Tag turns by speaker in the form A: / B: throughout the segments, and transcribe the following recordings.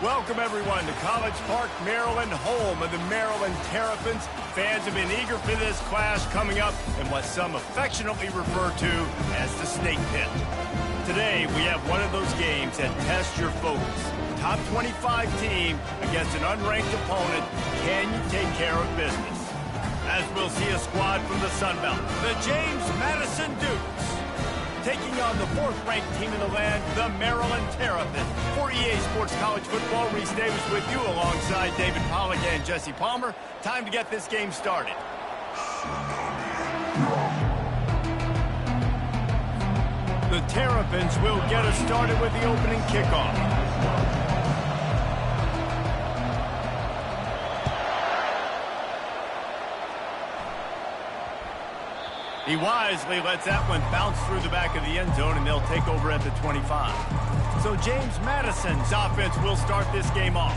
A: Welcome, everyone, to College Park, Maryland, home of the Maryland Terrapins. Fans have been eager for this clash coming up in what some affectionately refer to as the snake pit. Today, we have one of those games that tests your focus. Top 25 team against an unranked opponent. Can you take care of business? As we'll see a squad from the Sun Belt, the James Madison Dukes, taking on the fourth-ranked team in the land, the Maryland Terrapins. For EA Sports College Football, Reese Davis with you alongside David Pollack and Jesse Palmer. Time to get this game started. The Terrapins will get us started with the opening kickoff. He wisely lets that one bounce through the back of the end zone, and they'll take over at the 25. So James Madison's offense will start this game off.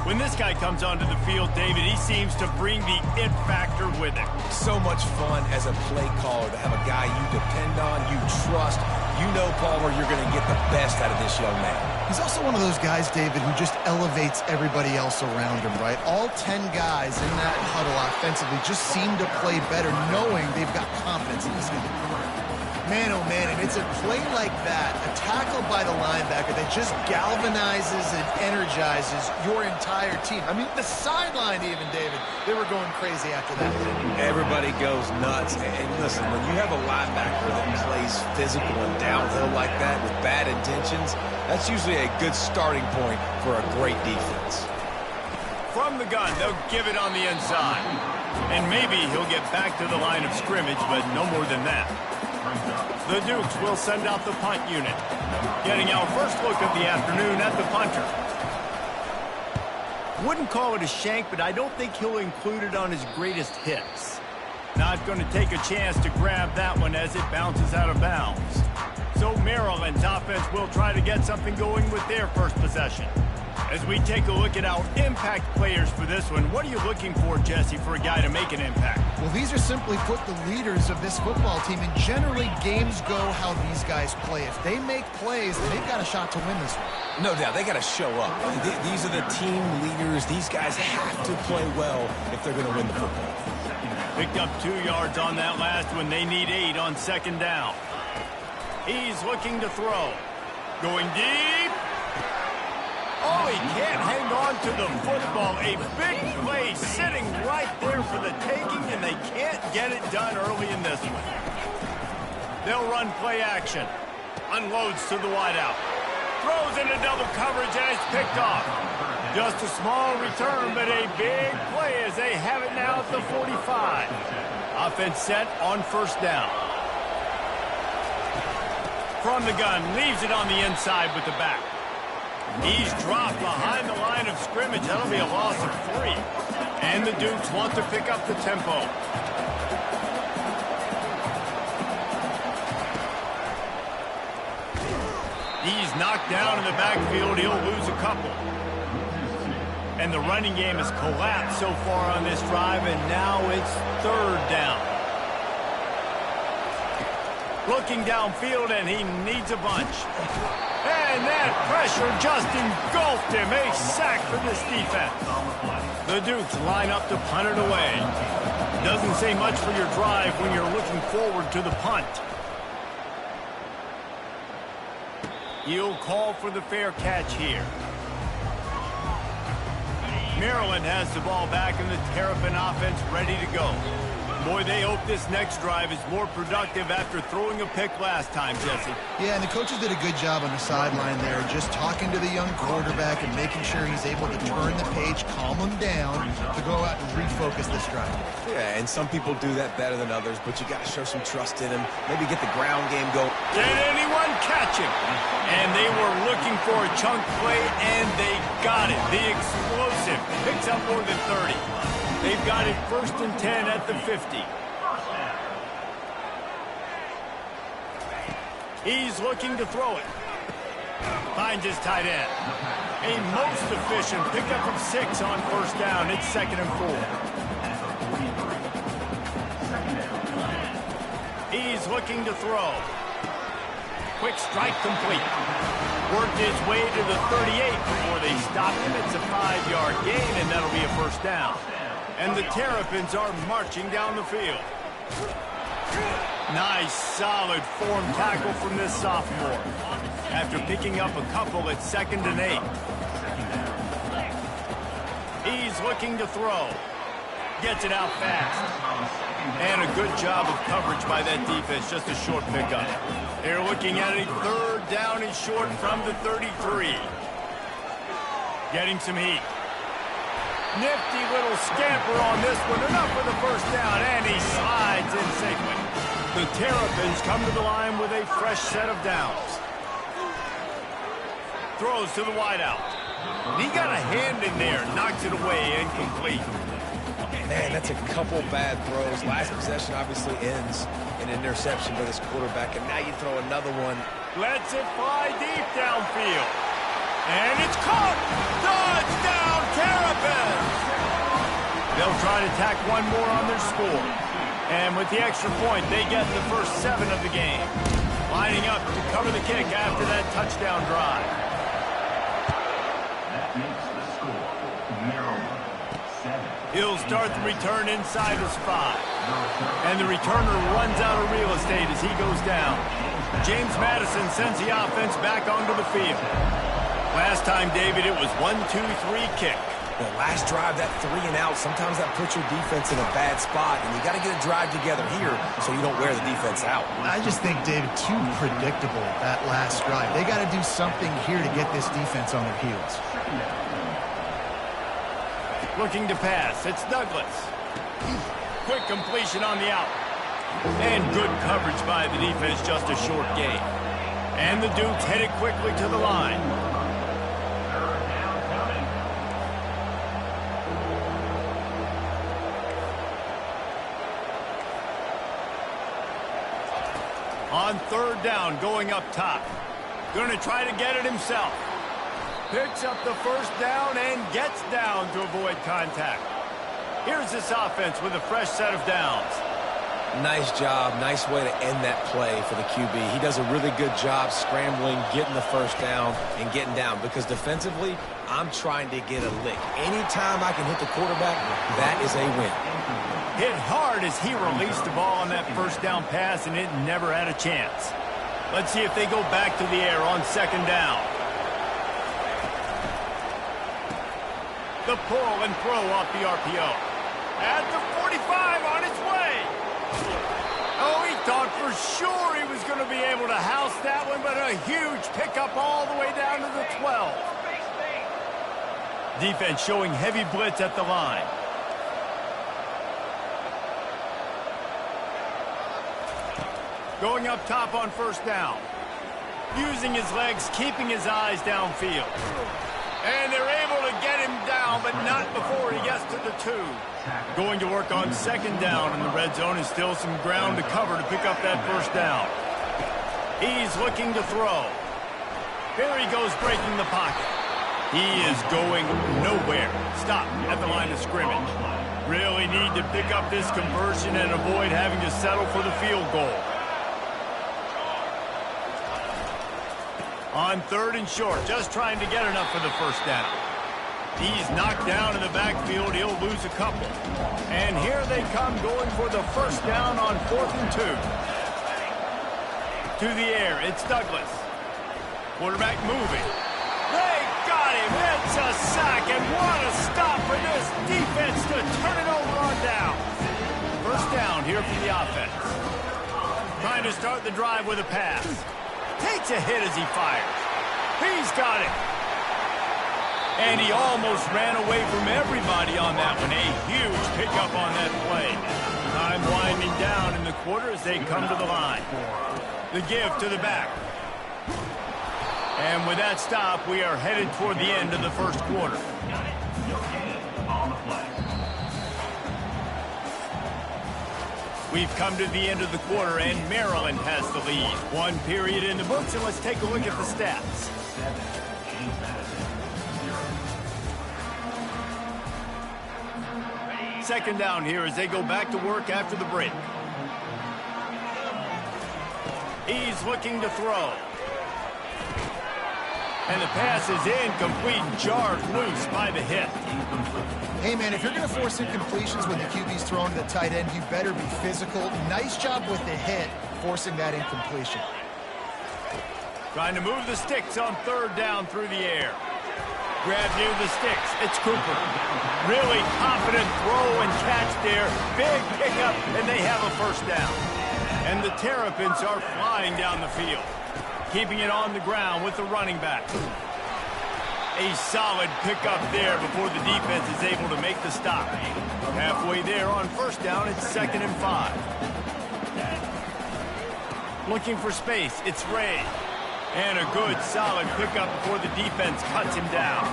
A: When this guy comes onto the field, David, he seems to bring the it factor with him.
B: So much fun as a play caller to have a guy you depend on, you trust. You know, Palmer, you're going to get the best out of this young man.
C: He's also one of those guys, David, who just elevates everybody else around him, right? All 10 guys in that huddle offensively just seem to play better knowing they've got confidence in this guy. Man, oh man, and it's a play like that, a tackle by the linebacker that just galvanizes and energizes your entire team. I mean, the sideline even, David, they were going crazy after that.
B: Everybody goes nuts. And listen, when you have a linebacker that plays physical and downhill like that with bad intentions, that's usually a good starting point for a great defense.
A: From the gun, they'll give it on the inside. And maybe he'll get back to the line of scrimmage, but no more than that. The Dukes will send out the punt unit. Getting our first look of the afternoon at the punter. Wouldn't call it a shank, but I don't think he'll include it on his greatest hits. Not going to take a chance to grab that one as it bounces out of bounds. So Maryland's offense will try to get something going with their first possession. As we take a look at our impact players for this one, what are you looking for, Jesse, for a guy to make an impact?
C: Well, these are simply put the leaders of this football team, and generally games go how these guys play. If they make plays, then they've got a shot to win this one.
B: No doubt, they got to show up. These are the team leaders. These guys have to play well if they're going to win the football.
A: Picked up 2 yards on that last one. They need 8 on second down. He's looking to throw. Going deep. Oh, he can't hang on to the football. A big play sitting right there for the taking, and they can't get it done early in this one. They'll run play action. Unloads to the wideout. Throws into double coverage, and it's picked off. Just a small return, but a big play as they have it now at the 45. Offense set on first down. From the gun, leaves it on the inside with the back. He's dropped behind the line of scrimmage. That'll be a loss of 3. And the Dukes want to pick up the tempo. He's knocked down in the backfield. He'll lose a couple. And the running game has collapsed so far on this drive, and now it's third down. Looking downfield, and he needs a bunch. And that pressure just engulfed him. A sack for this defense. The Dukes line up to punt it away. Doesn't say much for your drive when you're looking forward to the punt. He'll call for the fair catch here. Maryland has the ball back, and the Terrapin offense ready to go. Boy, they hope this next drive is more productive after throwing a pick last time, Jesse.
C: Yeah, and the coaches did a good job on the sideline there, just talking to the young quarterback and making sure he's able to turn the page, calm him down, to go out and refocus this drive.
B: Yeah, and some people do that better than others, but you got to show some trust in him. Maybe get the ground game going.
A: Did anyone catch him? And they were looking for a chunk play, and they got it. The explosive picks up more than 30. They've got it 1st and 10 at the 50. He's looking to throw it. Finds his tight end. A most efficient pickup of 6 on first down. It's 2nd and 4. He's looking to throw. Quick strike complete. Worked his way to the 38 before they stopped him. It's a 5-yard gain, and that'll be a first down. And the Terrapins are marching down the field. Nice, solid form tackle from this sophomore. After picking up a couple at 2nd and 8. He's looking to throw. Gets it out fast. And a good job of coverage by that defense. Just a short pickup. They're looking at a 3rd down and short from the 33. Getting some heat. Nifty little scamper on this one. Enough for the first down, and he slides in safely. The Terrapins come to the line with a fresh set of downs. Throws to the wideout. He got a hand in there, knocks it away, incomplete.
B: Man, that's a couple bad throws. Last possession obviously ends in an interception by this quarterback, and now you throw another one.
A: Lets it fly deep downfield. And it's caught! Touchdown, Terrapins! They'll try to tack one more on their score. And with the extra point, they get the first 7 of the game. Lining up to cover the kick after that touchdown drive.
D: That makes the score Maryland 7.
A: He'll start the return inside the spot. And the returner runs out of real estate as he goes down. James Madison sends the offense back onto the field. Last time, David, it was 1-2-3 kick.
B: The last drive, that 3 and out, sometimes that puts your defense in a bad spot, and you got to get a drive together here so you don't wear the defense out.
C: I just think, David, too predictable, that last drive. They got to do something here to get this defense on their heels.
A: Looking to pass. It's Douglas. Quick completion on the out. And good coverage by the defense, just a short gain. And the Dukes headed quickly to the line. On 3rd down, going up top. Going to try to get it himself. Picks up the first down and gets down to avoid contact. Here's this offense with a fresh set of downs.
B: Nice job. Nice way to end that play for the QB. He does a really good job scrambling, getting the first down, and getting down. Because defensively, I'm trying to get a lick. Anytime I can hit the quarterback, that is a win.
A: Hit hard as he released the ball on that first down pass, and it never had a chance. Let's see if they go back to the air on 2nd down. The pull and throw off the RPO. At the 45 on its way. Oh, he thought for sure he was going to be able to house that one, but a huge pickup all the way down to the 12. Defense showing heavy blitz at the line. Going up top on 1st down. Using his legs, keeping his eyes downfield. And they're able to get him down, but not before he gets to the 2. Going to work on 2nd down in the red zone, and still some ground to cover to pick up that first down. He's looking to throw. Here he goes, breaking the pocket. He is going nowhere. Stop at the line of scrimmage. Really need to pick up this conversion and avoid having to settle for the field goal. On 3rd and short, just trying to get enough for the first down. He's knocked down in the backfield. He'll lose a couple. And here they come going for the first down on 4th and 2. To the air, it's Douglas. Quarterback moving. They got him. It's a sack, and what a stop for this defense to turn it over on down. First down here from the offense. Trying to start the drive with a pass. Takes a hit as he fires. He's got it. And he almost ran away from everybody on that one. A huge pickup on that play. Time winding down in the quarter as they come to the line. The give to the back. And with that stop, we are headed toward the end of the first quarter. We've come to the end of the quarter, and Maryland has the lead. 1 period in the books, and let's take a look at the stats. 2nd down here as they go back to work after the break. He's looking to throw. And the pass is incomplete, jarred loose by the hit.
C: Hey, man, if you're going to force incompletions when the QB's throwing to the tight end, you better be physical. Nice job with the hit, forcing that incompletion.
A: Trying to move the sticks on third down through the air. Grab near the sticks. It's Cooper. Really confident throw and catch there. Big pickup, and they have a first down. And the Terrapins are flying down the field. Keeping it on the ground with the running back. A solid pickup there before the defense is able to make the stop. Halfway there on first down, it's 2nd and 5. Looking for space, it's Ray. And a good, solid pickup before the defense cuts him down.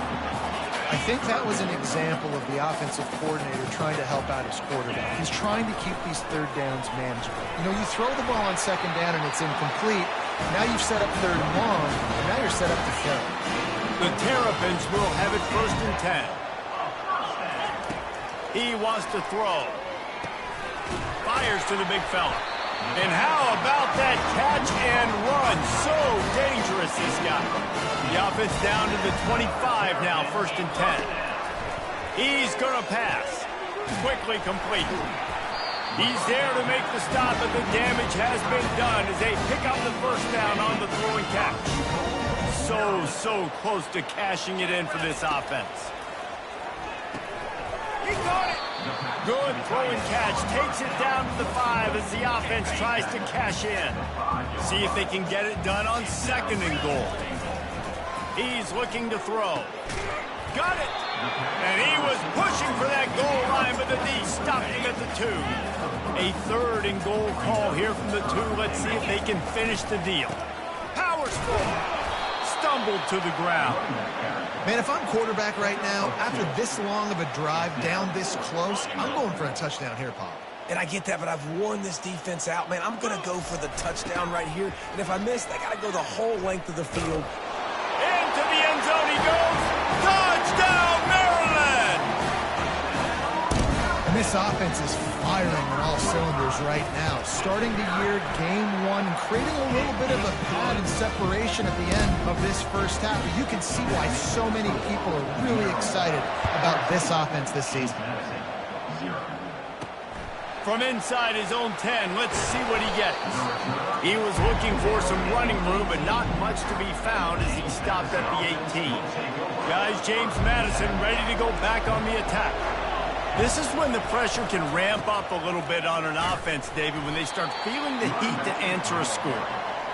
C: I think that was an example of the offensive coordinator trying to help out his quarterback. He's trying to keep these third downs manageable. You know, you throw the ball on 2nd down and it's incomplete. Now you've set up 3rd and long, and now you're set up to third.
A: The Terrapins will have it 1st and 10. He wants to throw. Fires to the big fella. And how about that catch and run? So dangerous, this guy. The offense down to the 25 now, 1st and 10. He's going to pass. Quickly complete. He's there to make the stop, but the damage has been done as they pick up the first down on the throw and catch. So close to cashing it in for this offense. He got it. Good throw and catch. Takes it down to the 5 as the offense tries to cash in. See if they can get it done on 2nd and goal. He's looking to throw. Got it. And he was pushing for that goal line, but the D stopped him at the 2. A 3rd and goal call here from the 2. Let's see if they can finish the deal. Powers forward. Stumbled to the ground.
C: Man, if I'm quarterback right now, after this long of a drive down this close, I'm going for a touchdown here, Paul.
B: And I get that, but I've worn this defense out. Man, I'm going to go for the touchdown right here. And if I miss, I got to go the whole length of the field.
A: Into the end zone he goes. Touchdown, Maryland!
C: And this offense is firing on all cylinders right now. Starting the year, game 1, creating a little bit of a pad and separation at the end of this first half. But you can see why so many people are really excited about this offense this season.
A: From inside his own 10, let's see what he gets. He was looking for some running room, but not much to be found as he stopped at the 18. Guys, James Madison ready to go back on the attack. This is when the pressure can ramp up a little bit on an offense, David, when they start feeling the heat to answer a score.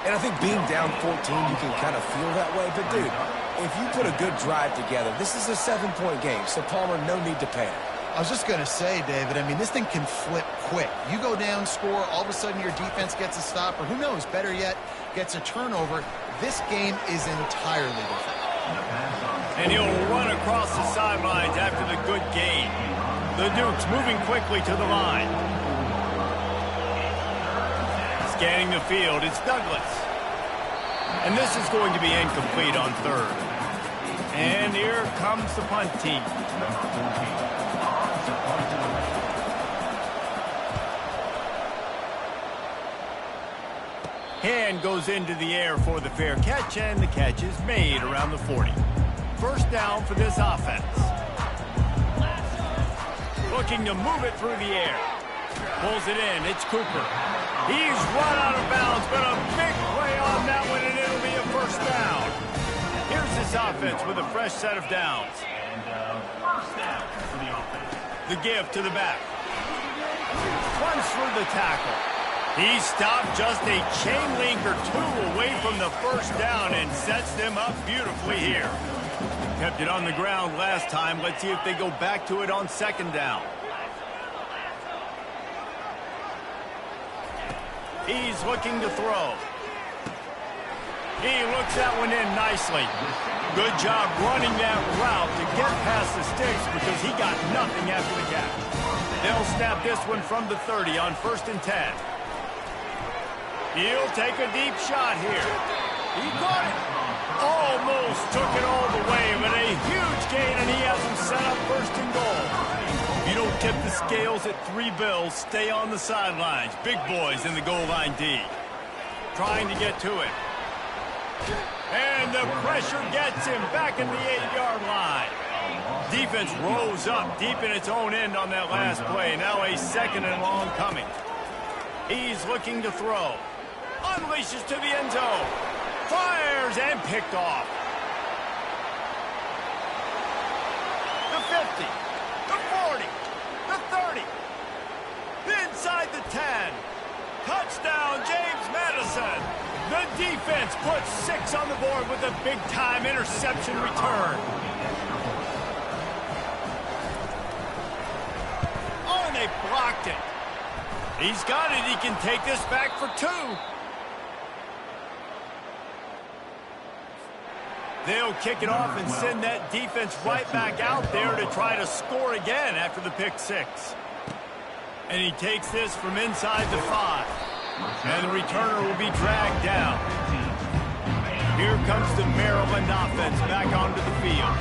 B: And I think being down 14, you can kind of feel that way. But, dude, if you put a good drive together, this is a 7-point game, so Palmer, no need to panic.
C: I was just going to say, David, I mean, this thing can flip quick. You go down, score, all of a sudden your defense gets a stop, or who knows, better yet, gets a turnover. This game is entirely different.
A: And he'll run across the sidelines after the good gain. The Dukes moving quickly to the line. Scanning the field, it's Douglas. And this is going to be incomplete on 3rd. And here comes the punt team. Hand goes into the air for the fair catch, and the catch is made around the 40. First down for this offense. Looking to move it through the air. Pulls it in, it's Cooper. He's run out of bounds, but a big play on that one, and it'll be a first down. Here's this offense with a fresh set of downs.
D: First down for the offense.
A: The give to the back. Runs through the tackle. He stopped just a chain link or 2 away from the first down and sets them up beautifully here. Kept it on the ground last time. Let's see if they go back to it on 2nd down. He's looking to throw. He looks that one in nicely. Good job running that route to get past the sticks because he got nothing after the catch. They'll snap this one from the 30 on 1st and 10. He'll take a deep shot here. He got it. Almost took it all the way, but a huge gain, and he has him set up 1st and goal. If you don't tip the scales at 3 bills, stay on the sidelines. Big boys in the goal line D. Trying to get to it. And the pressure gets him back in the 8-yard line. Defense rose up deep in its own end on that last play. Now a 2nd and long coming. He's looking to throw. Unleashes to the end zone. Fires and picked off. The 50. The 40. The 30. Inside the 10. Touchdown, James Madison. The defense puts 6 on the board with a big-time interception return. Oh, and they blocked it. He's got it. He can take this back for 2. They'll kick it off and send that defense right back out there to try to score again after the pick 6. And he takes this from inside the 5. And the returner will be dragged down. Here comes the Maryland offense back onto the field.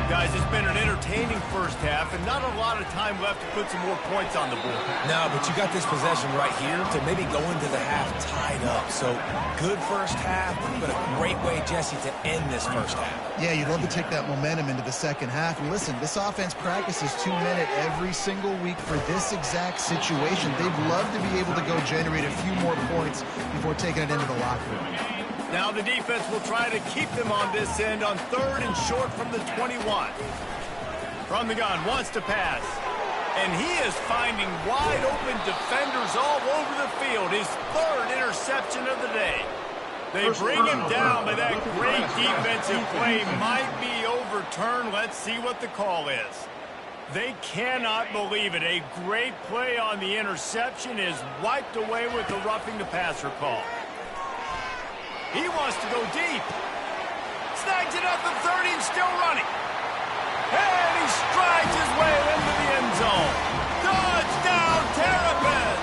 A: Guys, it's been an entertaining first half and not a lot of time left to put some more points on the board.
B: No, but you got this possession right here to maybe go into the half tied up. So good first half, but a great way, Jesse, to end this first half.
C: Yeah, you'd love to take that momentum into the second half. And listen, this offense practices 2-minute every single week for this exact situation. They'd love to be able to go generate a few more points before taking it into the locker room.
A: Now the defense will try to keep them on this end on 3rd and short from the 21. From the gun, wants to pass. And he is finding wide open defenders all over the field. His 3rd interception of the day. They bring him down, but that great defensive play might be overturned. Let's see what the call is. They cannot believe it. A great play on the interception is wiped away with the roughing the passer call. He wants to go deep. Snags it up the 30 and still running. And he strides his way into the end zone. Touchdown, Terrapins!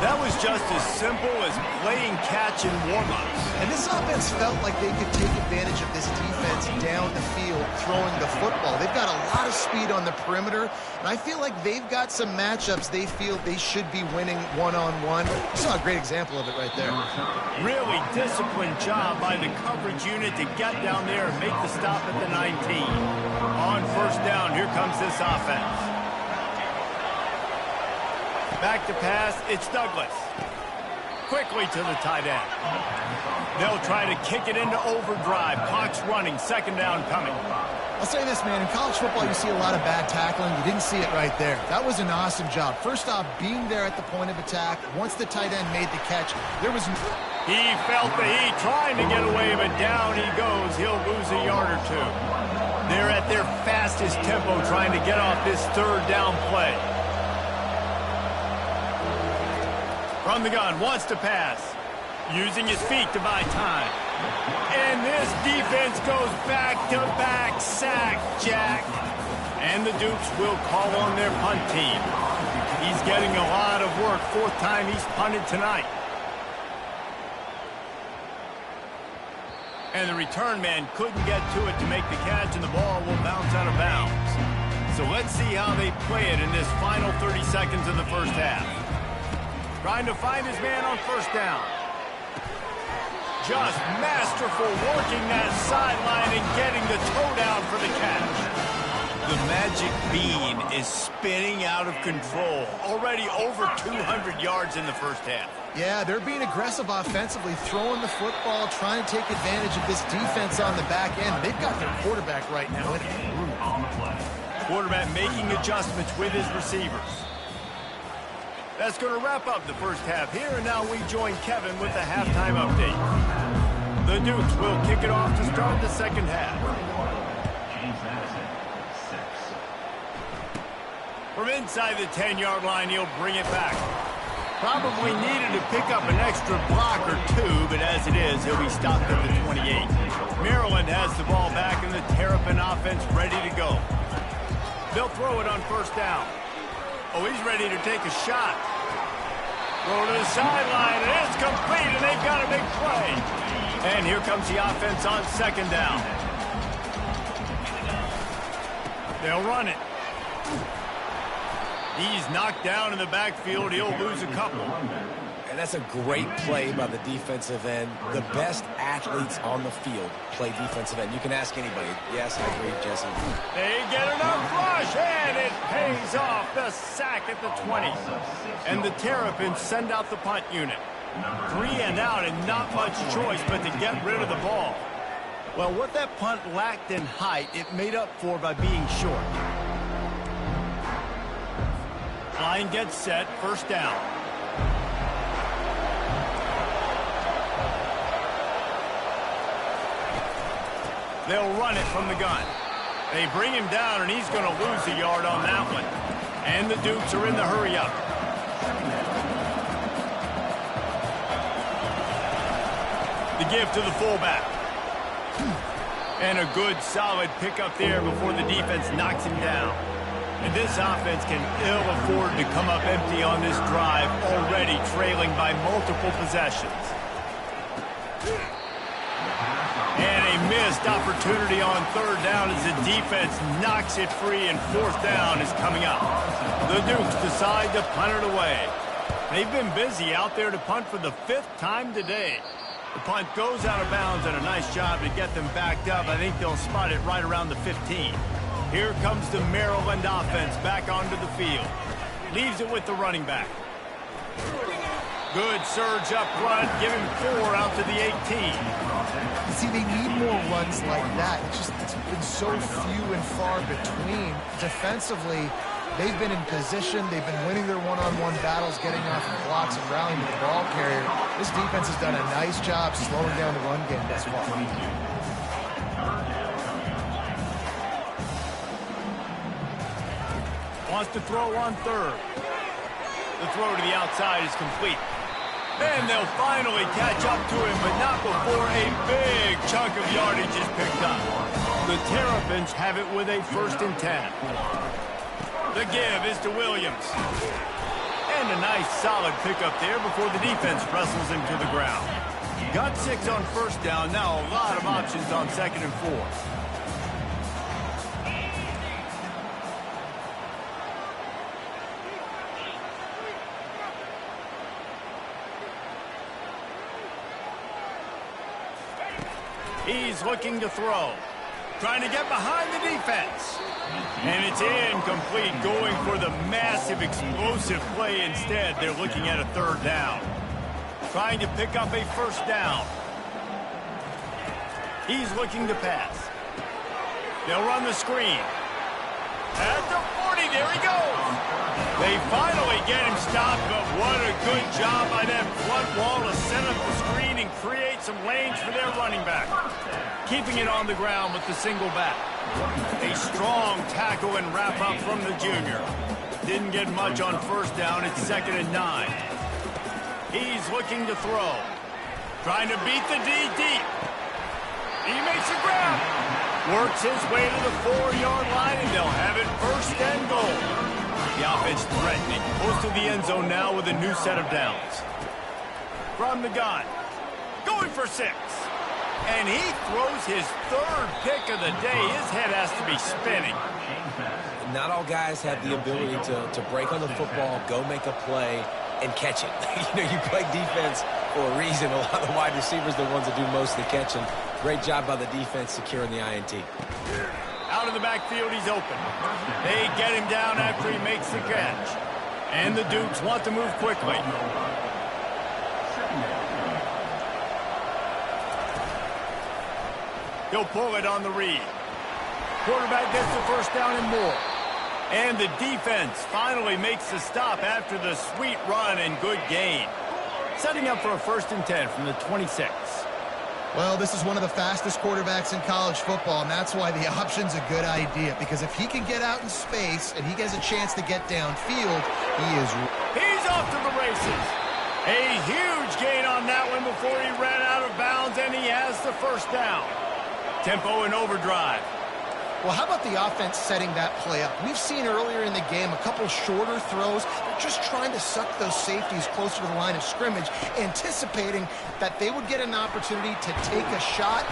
A: That was just as simple as playing catch in warm-ups.
C: And this offense felt like they could take advantage of this defense down the field throwing the football. They've got a lot of speed on the perimeter, and I feel like they've got some matchups they feel they should be winning one-on-one. You saw a great example of it right there.
A: Really disciplined job by the coverage unit to get down there and make the stop at the 19. On first down, here comes this offense. Back to pass, it's Douglas. Quickly to the tight end. They'll try to kick it into overdrive. Clock's running, 2nd down coming.
C: I'll say this, man. In college football, you see a lot of bad tackling. You didn't see it right there. That was an awesome job. First off, being there at the point of attack. Once the tight end made the catch, there was...
A: He felt the heat, trying to get away, but down he goes. He'll lose a yard or 2. They're at their fastest tempo trying to get off this 3rd down play. From the gun, wants to pass. Using his feet to buy time. And this defense goes back-to-back sack, Jack. And the Dukes will call on their punt team. He's getting a lot of work. 4th time he's punted tonight. And the return man couldn't get to it to make the catch, and the ball will bounce out of bounds. So let's see how they play it in this final 30 seconds of the first half. Trying to find his man on first down. Just masterful working that sideline and getting the toe down for the catch. The magic bean is spinning out of control. Already over 200 yards in the first half.
C: Yeah, they're being aggressive offensively, throwing the football, trying to take advantage of this defense on the back end. They've got their quarterback right now.
A: Quarterback making adjustments with his receivers. That's going to wrap up the first half here, and now we join Kevin with the halftime update. The Dukes will kick it off to start the second half. From inside the 10-yard line, he'll bring it back. Probably needed to pick up an extra block or 2, but as it is, he'll be stopped at the 28. Maryland has the ball back, and the Terrapin offense ready to go. They'll throw it on first down. Oh, he's ready to take a shot. Throw to the sideline, and it's complete, and they've got a big play. And here comes the offense on second down. They'll run it. He's knocked down in the backfield. He'll lose a couple.
B: And that's a great play by the defensive end. The best athletes on the field play defensive end. You can ask anybody. Yes, I agree, Jesse.
A: They get enough rush, and it pays off. The sack at the 20. And the Terrapins send out the punt unit. 3 and out, and not much choice but to get rid of the ball. Well, what that punt lacked in height, it made up for by being short. Line gets set, first down. They'll run it from the gun. They bring him down, and he's going to lose a yard on that one. And the Dukes are in the hurry-up. The give to the fullback. And a good, solid pickup there before the defense knocks him down. And this offense can ill afford to come up empty on this drive, already trailing by multiple possessions. And a missed opportunity on third down as the defense knocks it free, and fourth down is coming up. The Dukes decide to punt it away. They've been busy out there to punt for the 5th time today. The punt goes out of bounds, and a nice job to get them backed up. I think they'll spot it right around the 15. Here comes the Maryland offense back onto the field. Leaves it with the running back. Good surge up front. Give him 4 out to the 18.
C: See, they need more runs like that. It's been so few and far between. Defensively, they've been in position. They've been winning their one-on-one battles, getting off the blocks and rallying to the ball carrier. This defense has done a nice job slowing down the run game thus far.
A: Wants to throw on third. The throw to the outside is complete. And they'll finally catch up to him, but not before a big chunk of yardage is picked up. The Terrapins have it with a 1st and 10. The give is to Williams. And a nice solid pickup there before the defense wrestles him to the ground. Got 6 on first down. Now a lot of options on 2nd and 4. He's looking to throw. Trying to get behind the defense. And it's incomplete, going for the massive explosive play instead. They're looking at a 3rd down. Trying to pick up a 1st down. He's looking to pass. They'll run the screen. At the 40, there he goes. They finally get him stopped, but what a good job by that front wall to set up the screen and create some lanes for their running back. Keeping it on the ground with the single back. A strong tackle and wrap up from the junior. Didn't get much on 1st down. It's 2nd and 9. He's looking to throw. Trying to beat the D deep. He makes a grab. Works his way to the 4-yard line, and they'll have it 1st and goal. The offense threatening. Close to the end zone now with a new set of downs. From the gun. Going for 6. And he throws his 3rd pick of the day. His head has to be spinning.
B: Not all guys have the ability to break on the football, go make a play, and catch it. You play defense for a reason. A lot of the wide receivers are the ones that do most of the catching. Great job by the defense securing the INT.
A: Out of the backfield, he's open. They get him down after he makes the catch. And the Dukes want to move quickly. He'll pull it on the read. Quarterback gets the 1st down and more. And the defense finally makes the stop after the sweet run and good gain. Setting up for a 1st and 10 from the 26.
C: Well, this is one of the fastest quarterbacks in college football, and that's why the option's a good idea, because if he can get out in space and he gets a chance to get downfield,
A: He's off to the races. A huge gain on that one before he ran out of bounds, and he has the 1st down. Tempo and overdrive.
C: Well, how about the offense setting that play up? We've seen earlier in the game a couple shorter throws. They're just trying to suck those safeties closer to the line of scrimmage, anticipating that they would get an opportunity to take a shot.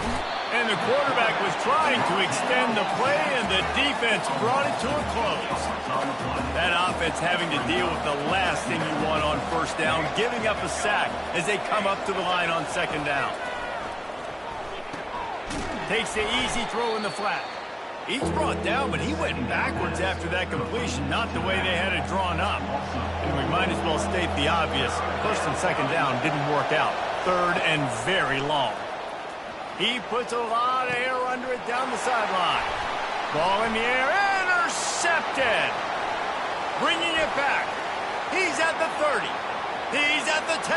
A: And the quarterback was trying to extend the play, and the defense brought it to a close. That offense having to deal with the last thing you want on first down, giving up a sack as they come up to the line on second down. Takes the easy throw in the flat. He's brought down, but he went backwards after that completion, not the way they had it drawn up. And we might as well state the obvious. First and second down didn't work out. Third and very long. He puts a lot of air under it down the sideline. Ball in the air, intercepted. Bringing it back. He's at the 30. He's at the 10.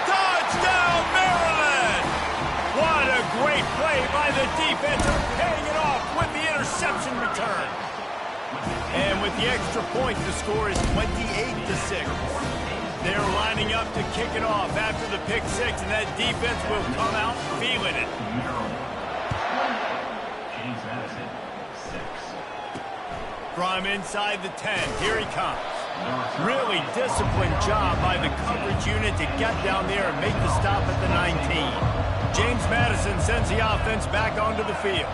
A: Touchdown, Maryland! What a great play by the defense, paying it off with the interception return. And with the extra point, the score is 28-6. They're lining up to kick it off after the pick six, and that defense will come out feeling it. From inside the 10, here he comes. Really disciplined job by the coverage unit to get down there and make the stop at the 19. James Madison sends the offense back onto the field.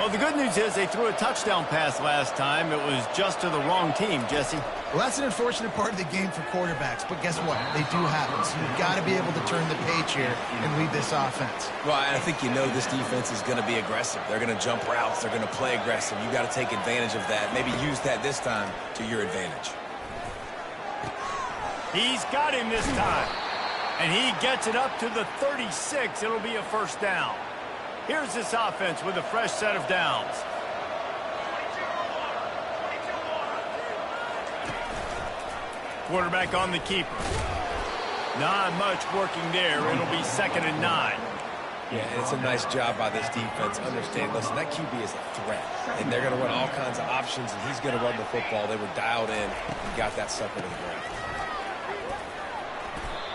A: Well, the good news is they threw a touchdown pass last time. It was just to the wrong team, Jesse.
C: Well, that's an unfortunate part of the game for quarterbacks, but guess what? They do happen, so you've got to be able to turn the page here and lead this offense.
B: Well, I think you know this defense is going to be aggressive. They're going to jump routes. They're going to play aggressive. You've got to take advantage of that. Maybe use that this time to your advantage.
A: He's got him this time. And he gets it up to the 36. It'll be a first down. Here's this offense with a fresh set of downs. Quarterback on the keeper. Not much working there. It'll be 2nd and 9.
B: Yeah, and it's a nice job by this defense. Understand, listen, that QB is a threat. And they're going to run all kinds of options, and he's going to run the football. They were dialed in and got that sucker to the ground.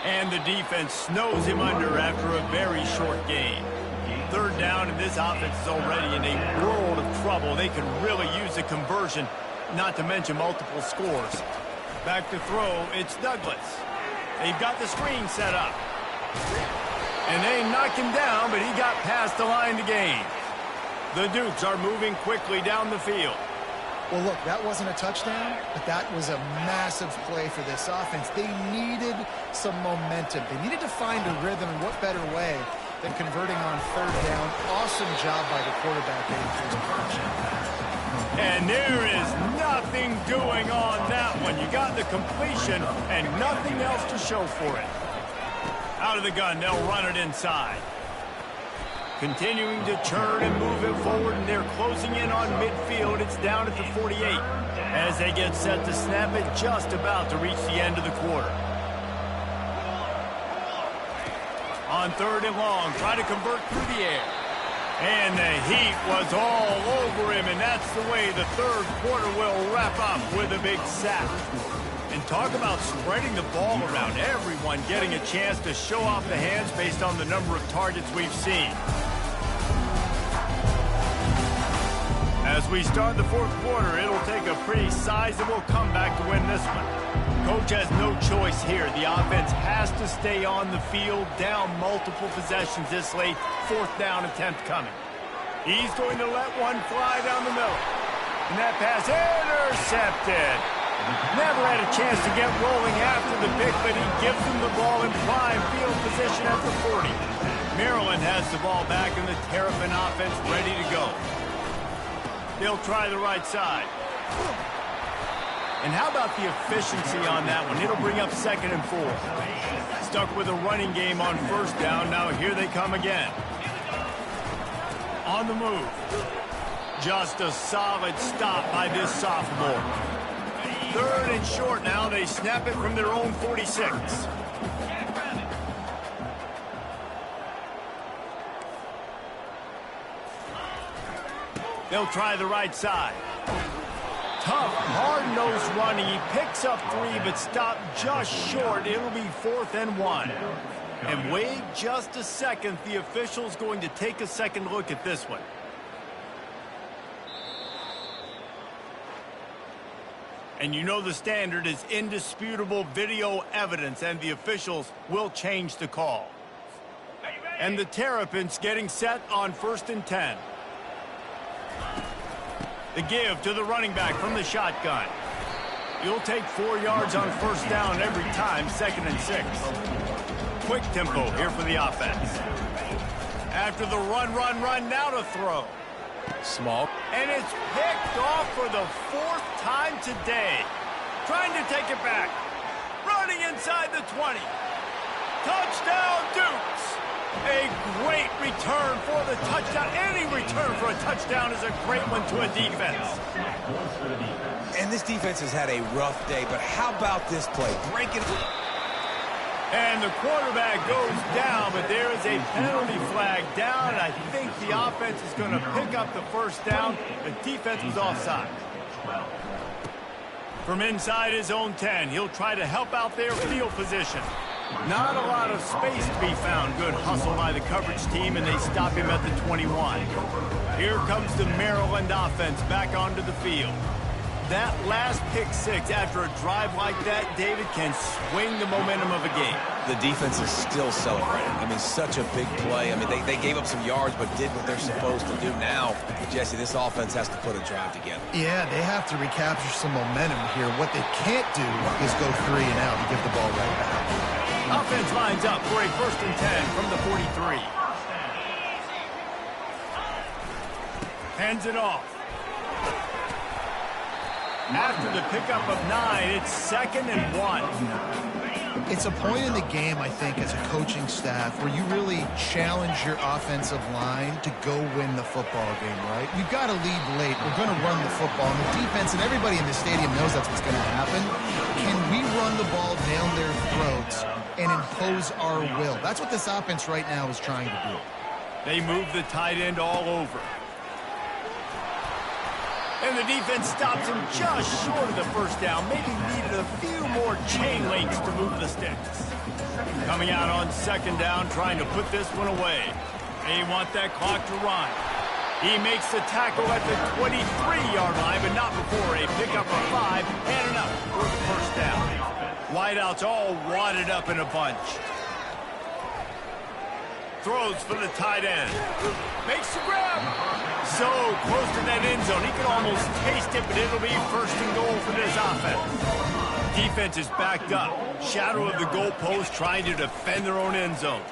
A: And the defense snows him under after a very short game. 3rd down, and this offense is already in a world of trouble. They could really use a conversion, not to mention multiple scores. Back to throw, it's Douglas. They've got the screen set up. And they knock him down, but he got past the line to gain. The Dukes are moving quickly down the field.
C: Well, look, that wasn't a touchdown, but that was a massive play for this offense. They needed some momentum. They needed to find a rhythm, and what better way than converting on 3rd down. Awesome job by the quarterback getting to his punch.
A: And there is nothing doing on that one. You got the completion and nothing else to show for it. Out of the gun, they'll run it inside. Continuing to churn and move it forward, and they're closing in on midfield. It's down at the 48 as they get set to snap it, just about to reach the end of the quarter. On 3rd and long, try to convert through the air. And the heat was all over him, and that's the way the 3rd quarter will wrap up with a big sack. And talk about spreading the ball around, everyone getting a chance to show off the hands based on the number of targets we've seen. As we start the 4th quarter, it'll take a pretty sizable comeback to win this one. Coach has no choice here. The offense has to stay on the field, down multiple possessions this late. 4th down attempt coming. He's going to let one fly down the middle. And that pass intercepted. Never had a chance to get rolling after the pick, but he gives them the ball in prime field position at the 40. Maryland has the ball back, and the Terrapin offense ready to go. They'll try the right side. And how about the efficiency on that one? It'll bring up 2nd and 4. Stuck with a running game on 1st down. Now here they come again. On the move. Just a solid stop by this sophomore. 3rd and short now. They snap it from their own 46. They'll try the right side. Tough, hard-nosed running. He picks up 3, but stopped just short. It'll be 4th and 1. And wait just a second. The official's going to take a second look at this one. And you know the standard is indisputable video evidence, and the officials will change the call. And the Terrapins getting set on 1st and 10. The give to the running back from the shotgun. You'll take 4 yards on 1st down every time, 2nd and 6. Quick tempo here for the offense. After the run, now to throw.
B: Small.
A: And it's picked off for the 4th time today. Trying to take it back. Running inside the 20. Touchdown, Dukes! A great return for the touchdown. Any return for a touchdown is a great one to a defense.
B: And this defense has had a rough day, but how about this play? Breaking.
A: And the quarterback goes down, but there is a penalty flag down. I think the offense is going to pick up the 1st down. The defense was offside. From inside his own 10, he'll try to help out their field position. Not a lot of space to be found. Good hustle by the coverage team, and they stop him at the 21. Here comes the Maryland offense back onto the field. That last pick 6 after a drive like that, David, can swing the momentum of a game.
B: The defense is still celebrating. I mean, such a big play. I mean, they gave up some yards but did what they're supposed to do. Now, Jesse, this offense has to put a drive together.
C: Yeah, they have to recapture some momentum here. What they can't do is go 3 and out and give the ball right back.
A: Offense lines up for a 1st and 10 from the 43. Hands it off. After the pickup of 9, it's 2nd and 1.
C: It's a point in the game, I think, as a coaching staff where you really challenge your offensive line to go win the football game, right? We've got to lead late. We're going to run the football. And the defense and everybody in the stadium knows that's what's going to happen. Can we run the ball down their throats and impose our will? That's what this offense right now is trying to do.
A: They move the tight end all over. And the defense stops him just short of the 1st down. Maybe needed a few more chain links to move the sticks. Coming out on 2nd down, trying to put this one away. They want that clock to run. He makes the tackle at the 23-yard line, but not before a pickup of 5 and enough for the 1st down. Wideouts all wadded up in a bunch. Throws for the tight end. Makes the grab. So close to that end zone. He can almost taste it, but it'll be 1st and goal for this offense. Defense is backed up. Shadow of the goalpost trying to defend their own end zone.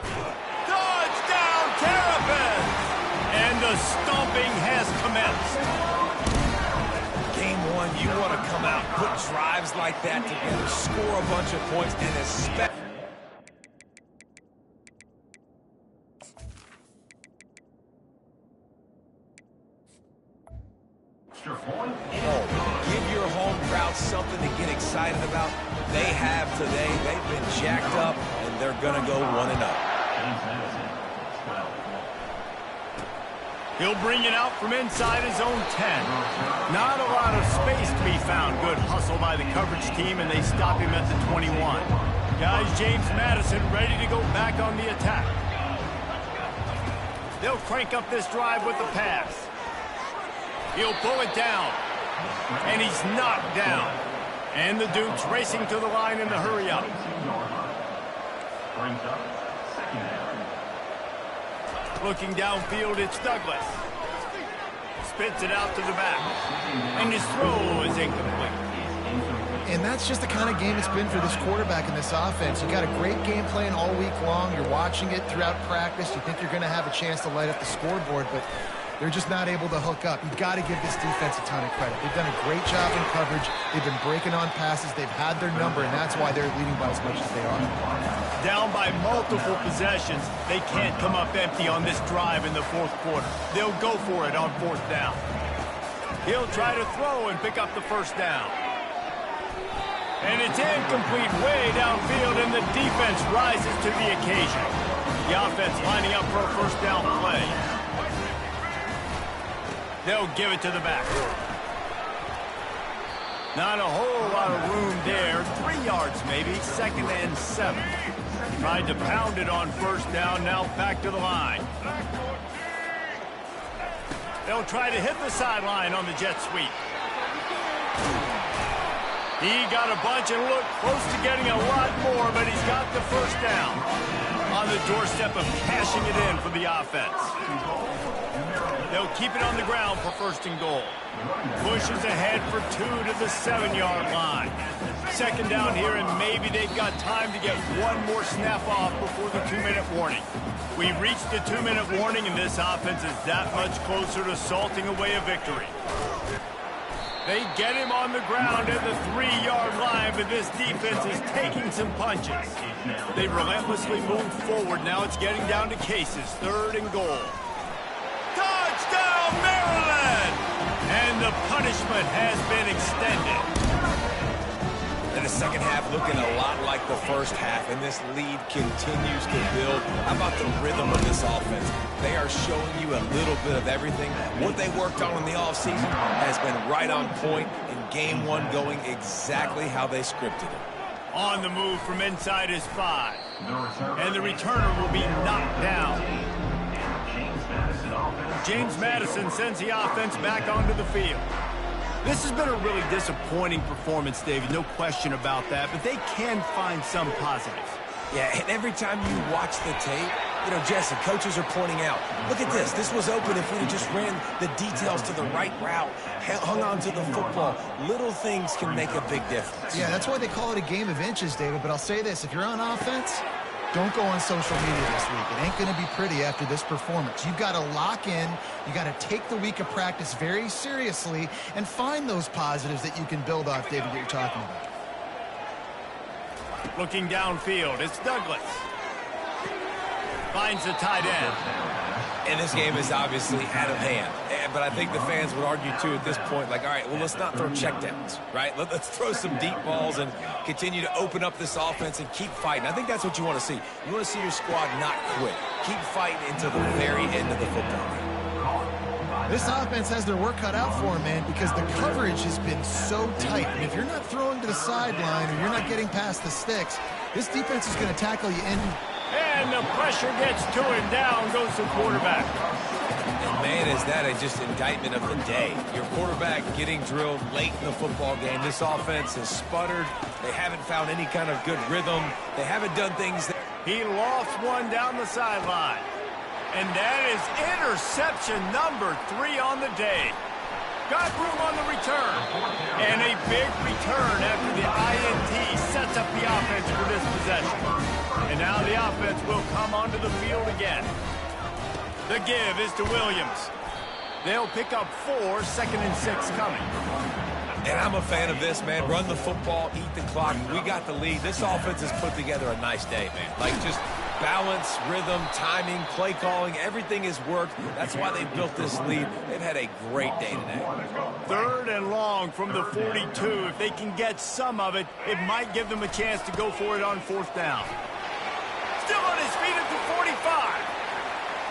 A: Touchdown, Terrapins! And the stomping has commenced.
B: Game 1, you want to come out, put drives like that together, score a bunch of points, and especially... Give your home crowd something to get excited about. They have today. They've been jacked up, and they're going to go 1-0.
A: He'll bring it out from inside his own 10. Not a lot of space to be found. Good hustle by the coverage team, and they stop him at the 21. Guys, James Madison ready to go back on the attack. They'll crank up this drive with the pass. He'll pull it down. And he's knocked down. And the Dukes racing to the line in the hurry-up. Looking downfield, it's Douglas. Spits it out to the back. And his throw is incomplete.
C: And that's just the kind of game it's been for this quarterback in this offense. You got a great game plan all week long. You're watching it throughout practice. You think you're going to have a chance to light up the scoreboard, but they're just not able to hook up. You've got to give this defense a ton of credit. They've done a great job in coverage. They've been breaking on passes. They've had their number, and that's why they're leading by as much as they are.
A: Down by multiple possessions, they can't come up empty on this drive in the 4th quarter. They'll go for it on 4th down. He'll try to throw and pick up the 1st down. And it's incomplete way downfield, and the defense rises to the occasion. The offense lining up for a 1st down play. They'll give it to the back. Not a whole lot of room there. 3 yards maybe, 2nd and 7. Tried to pound it on 1st down, now back to the line. They'll try to hit the sideline on the jet sweep. He got a bunch and looked close to getting a lot more, but he's got the first down. On the doorstep of cashing it in for the offense. They'll keep it on the ground for first and goal. Pushes ahead for 2 to the 7-yard line. Second down here, and maybe they've got time to get one more snap off before the 2-minute warning. We reached the 2-minute warning, and this offense is that much closer to salting away a victory. They get him on the ground at the 3-yard line, but this defense is taking some punches. They relentlessly move forward. Now it's getting down to cases. Third and goal. Touchdown, Maryland! And the punishment has been extended.
B: And the second half looking a lot like the first half, and this lead continues to build. How about the rhythm of this offense? They are showing you a little bit of everything. What they worked on in the offseason has been right on point, in game one going exactly how they scripted it.
A: On the move from inside his 5. And the returner will be knocked down. James Madison sends the offense back onto the field. This has been a really disappointing performance, David, no question about that, but they can find some positives.
B: Yeah, and every time you watch the tape, you know, Jesse, coaches are pointing out, look at this. This was open if we had just ran the details to the right route, hung on to the football. Little things can make a big difference.
C: Yeah, that's why they call it a game of inches, David, but I'll say this. If you're on offense, don't go on social media this week. It ain't going to be pretty after this performance. You've got to lock in. You got to take the week of practice very seriously and find those positives that you can build off, David, that you're talking about.
A: Looking downfield, it's Douglas. Finds the tight end.
B: And this game is obviously out of hand. But I think the fans would argue, too, at this point, like, all right, well, let's not throw checkdowns, right? Let's throw some deep balls and continue to open up this offense and keep fighting. I think that's what you want to see. You want to see your squad not quit. Keep fighting until the very end of the football game.
C: This offense has their work cut out for them, man, because the coverage has been so tight. And if you're not throwing to the sideline or you're not getting past the sticks, this defense is going to tackle you in.
A: And the pressure gets to him. Down goes the quarterback.
B: And man, is that just indictment of the day. Your quarterback getting drilled late in the football game. This offense has sputtered. They haven't found any kind of good rhythm. They haven't done things.
A: He lost one down the sideline. And that is interception number 3 on the day. Got room on the return. And a big return after the INT sets up the offense for this possession. And now the offense will come onto the field again. The give is to Williams. They'll pick up 4, 2nd and 6 coming.
B: And I'm a fan of this, man. Run the football, eat the clock. We got the lead. This offense has put together a nice day, man. Like, just balance, rhythm, timing, play calling, everything has worked. That's why they built this lead. They've had a great day today.
A: 3rd and long from the 42. If they can get some of it, it might give them a chance to go for it on 4th down. Still on his feet at the 45.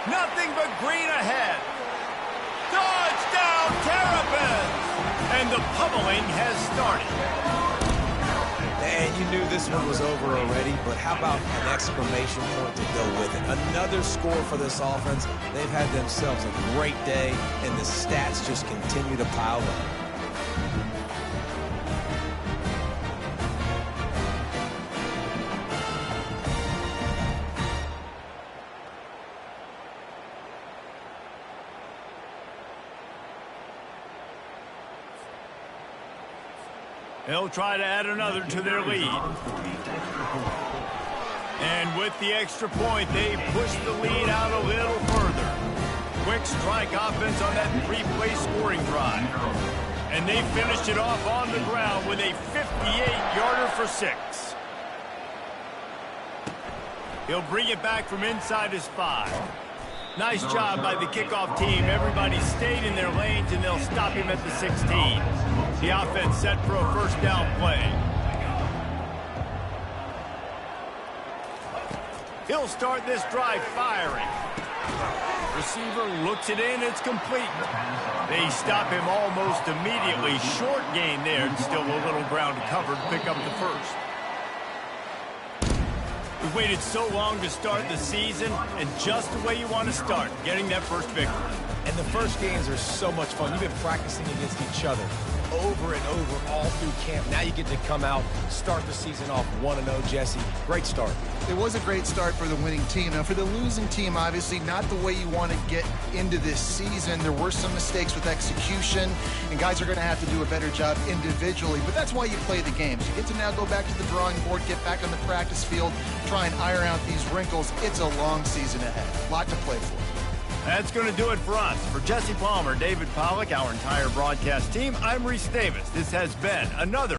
A: Nothing but green ahead. Touchdown, Terrapins! And the pummeling has started.
B: And you knew this one was over already, but how about an exclamation point to go with it? Another score for this offense. They've had themselves a great day, and the stats just continue to pile up.
A: They'll try to add another to their lead. And with the extra point, they push the lead out a little further. Quick strike offense on that 3-play scoring drive. And they finished it off on the ground with a 58-yarder for 6. He'll bring it back from inside his 5. Nice job by the kickoff team. Everybody stayed in their lanes, and they'll stop him at the 16. The offense set for a 1st down play. He'll start this drive firing. Receiver looks it in. It's complete. They stop him almost immediately. Short gain there, and still a little ground covered. Pick up the 1st. We've waited so long to start the season, and just the way you want to start, getting that first victory.
B: And the first games are so much fun. You've been practicing against each other. over and over all through camp. Now you get to come out, start the season off 1-0, Jesse. Great start.
C: It was a great start for the winning team. Now, for the losing team, obviously not the way you want to get into this season. There were some mistakes with execution, and guys are going to have to do a better job individually. But that's why you play the games. You get to now go back to the drawing board, get back on the practice field, try and iron out these wrinkles. It's a long season ahead. A lot to play for.
A: That's going to do it for us. For Jesse Palmer, David Pollack, our entire broadcast team, I'm Reese Davis. This has been another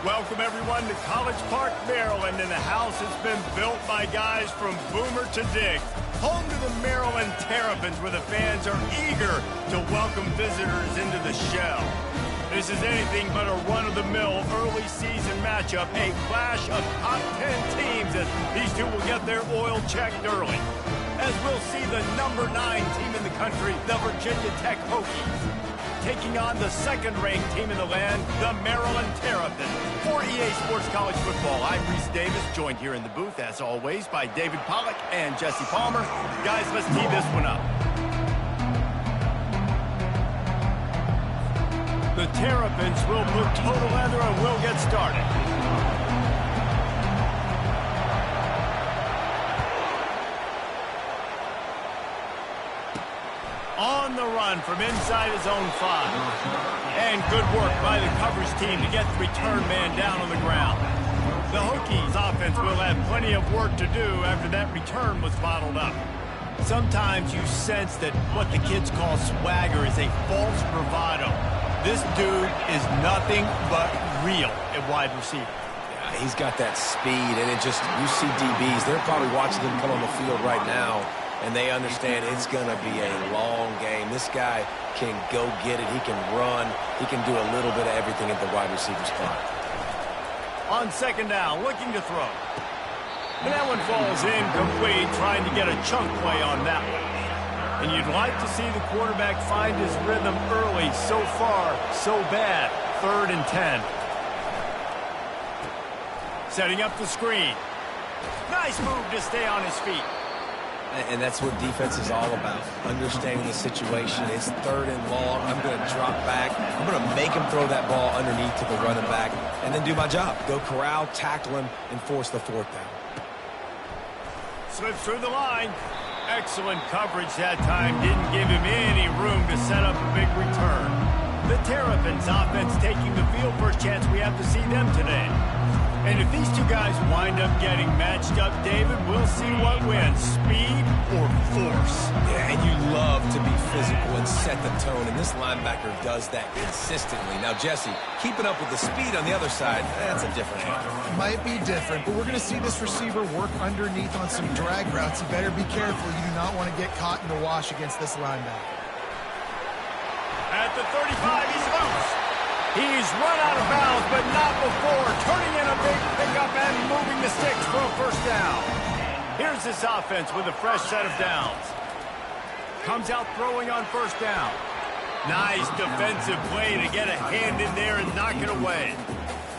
A: Welcome, everyone, to College Park, Maryland, and the house has been built by guys from Boomer to Diggs. Home to the Maryland Terrapins, where the fans are eager to welcome visitors into the shell. This is anything but a run-of-the-mill early season matchup, a clash of top 10 teams as these two will get their oil checked early. As we'll see the #9 team in the country, the Virginia Tech Hokies, taking on the second-ranked team in the land, the Maryland Terrapins. For EA Sports College Football, I'm Reese Davis, joined here in the booth, as always, by David Pollack and Jesse Palmer. Guys, let's tee this one up. The Terrapins will move total leather and we'll get started. On the run from inside his own 5. And good work by the coverage team to get the return man down on the ground. The Hokies offense will have plenty of work to do after that return was bottled up. Sometimes you sense that what the kids call swagger is a false bravado. This dude is nothing but real at wide receiver.
B: Yeah, he's got that speed, and you see DBs, they're probably watching him come on the field right now, and they understand it's going to be a long game. This guy can go get it. He can run. He can do a little bit of everything at the wide receiver spot.
A: On second down, looking to throw. And that one falls incomplete, trying to get a chunk play on that one. And you'd like to see the quarterback find his rhythm early. So far, so bad. 3rd and 10. Setting up the screen. Nice move to stay on his feet.
B: And that's what defense is all about, understanding the situation. It's 3rd and long. I'm going to drop back. I'm going to make him throw that ball underneath to the running back and then do my job. Go corral, tackle him, and force the 4th down.
A: Slips through the line. Excellent coverage that time. Didn't give him any room to set up a big return. The Terrapins offense taking the field. First chance we have to see them today. And if these two guys wind up getting matched up, David, we'll see what wins, speed or force.
B: Yeah, and you love to be physical and set the tone, and this linebacker does that consistently. Now, Jesse, keeping up with the speed on the other side, that's a different animal.
C: Might be different, but we're going to see this receiver work underneath on some drag routes. You better be careful. You do not want to get caught in the wash against this linebacker.
A: At the 35, he's loose. He's run out of bounds, but not before turning in a big pickup and moving the sticks for a 1st down. Here's this offense with a fresh set of downs. Comes out throwing on 1st down. Nice defensive play to get a hand in there and knock it away.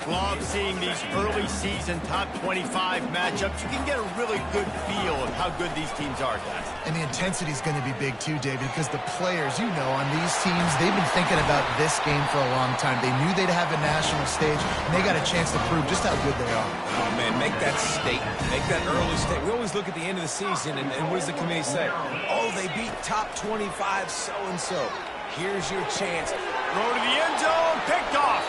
A: Love seeing these early season top 25 matchups. You can get a really good feel of how good these teams are, guys.
C: And the intensity is going to be big too, David, because the players, you know, on these teams, they've been thinking about this game for a long time. They knew they'd have a national stage, and they got a chance to prove just how good they are.
B: Oh, man, make that statement. Make that early statement. We always look at the end of the season, and what does the committee say? Oh, they beat top 25 so-and-so. Here's your chance.
A: Throw to the end zone, picked off.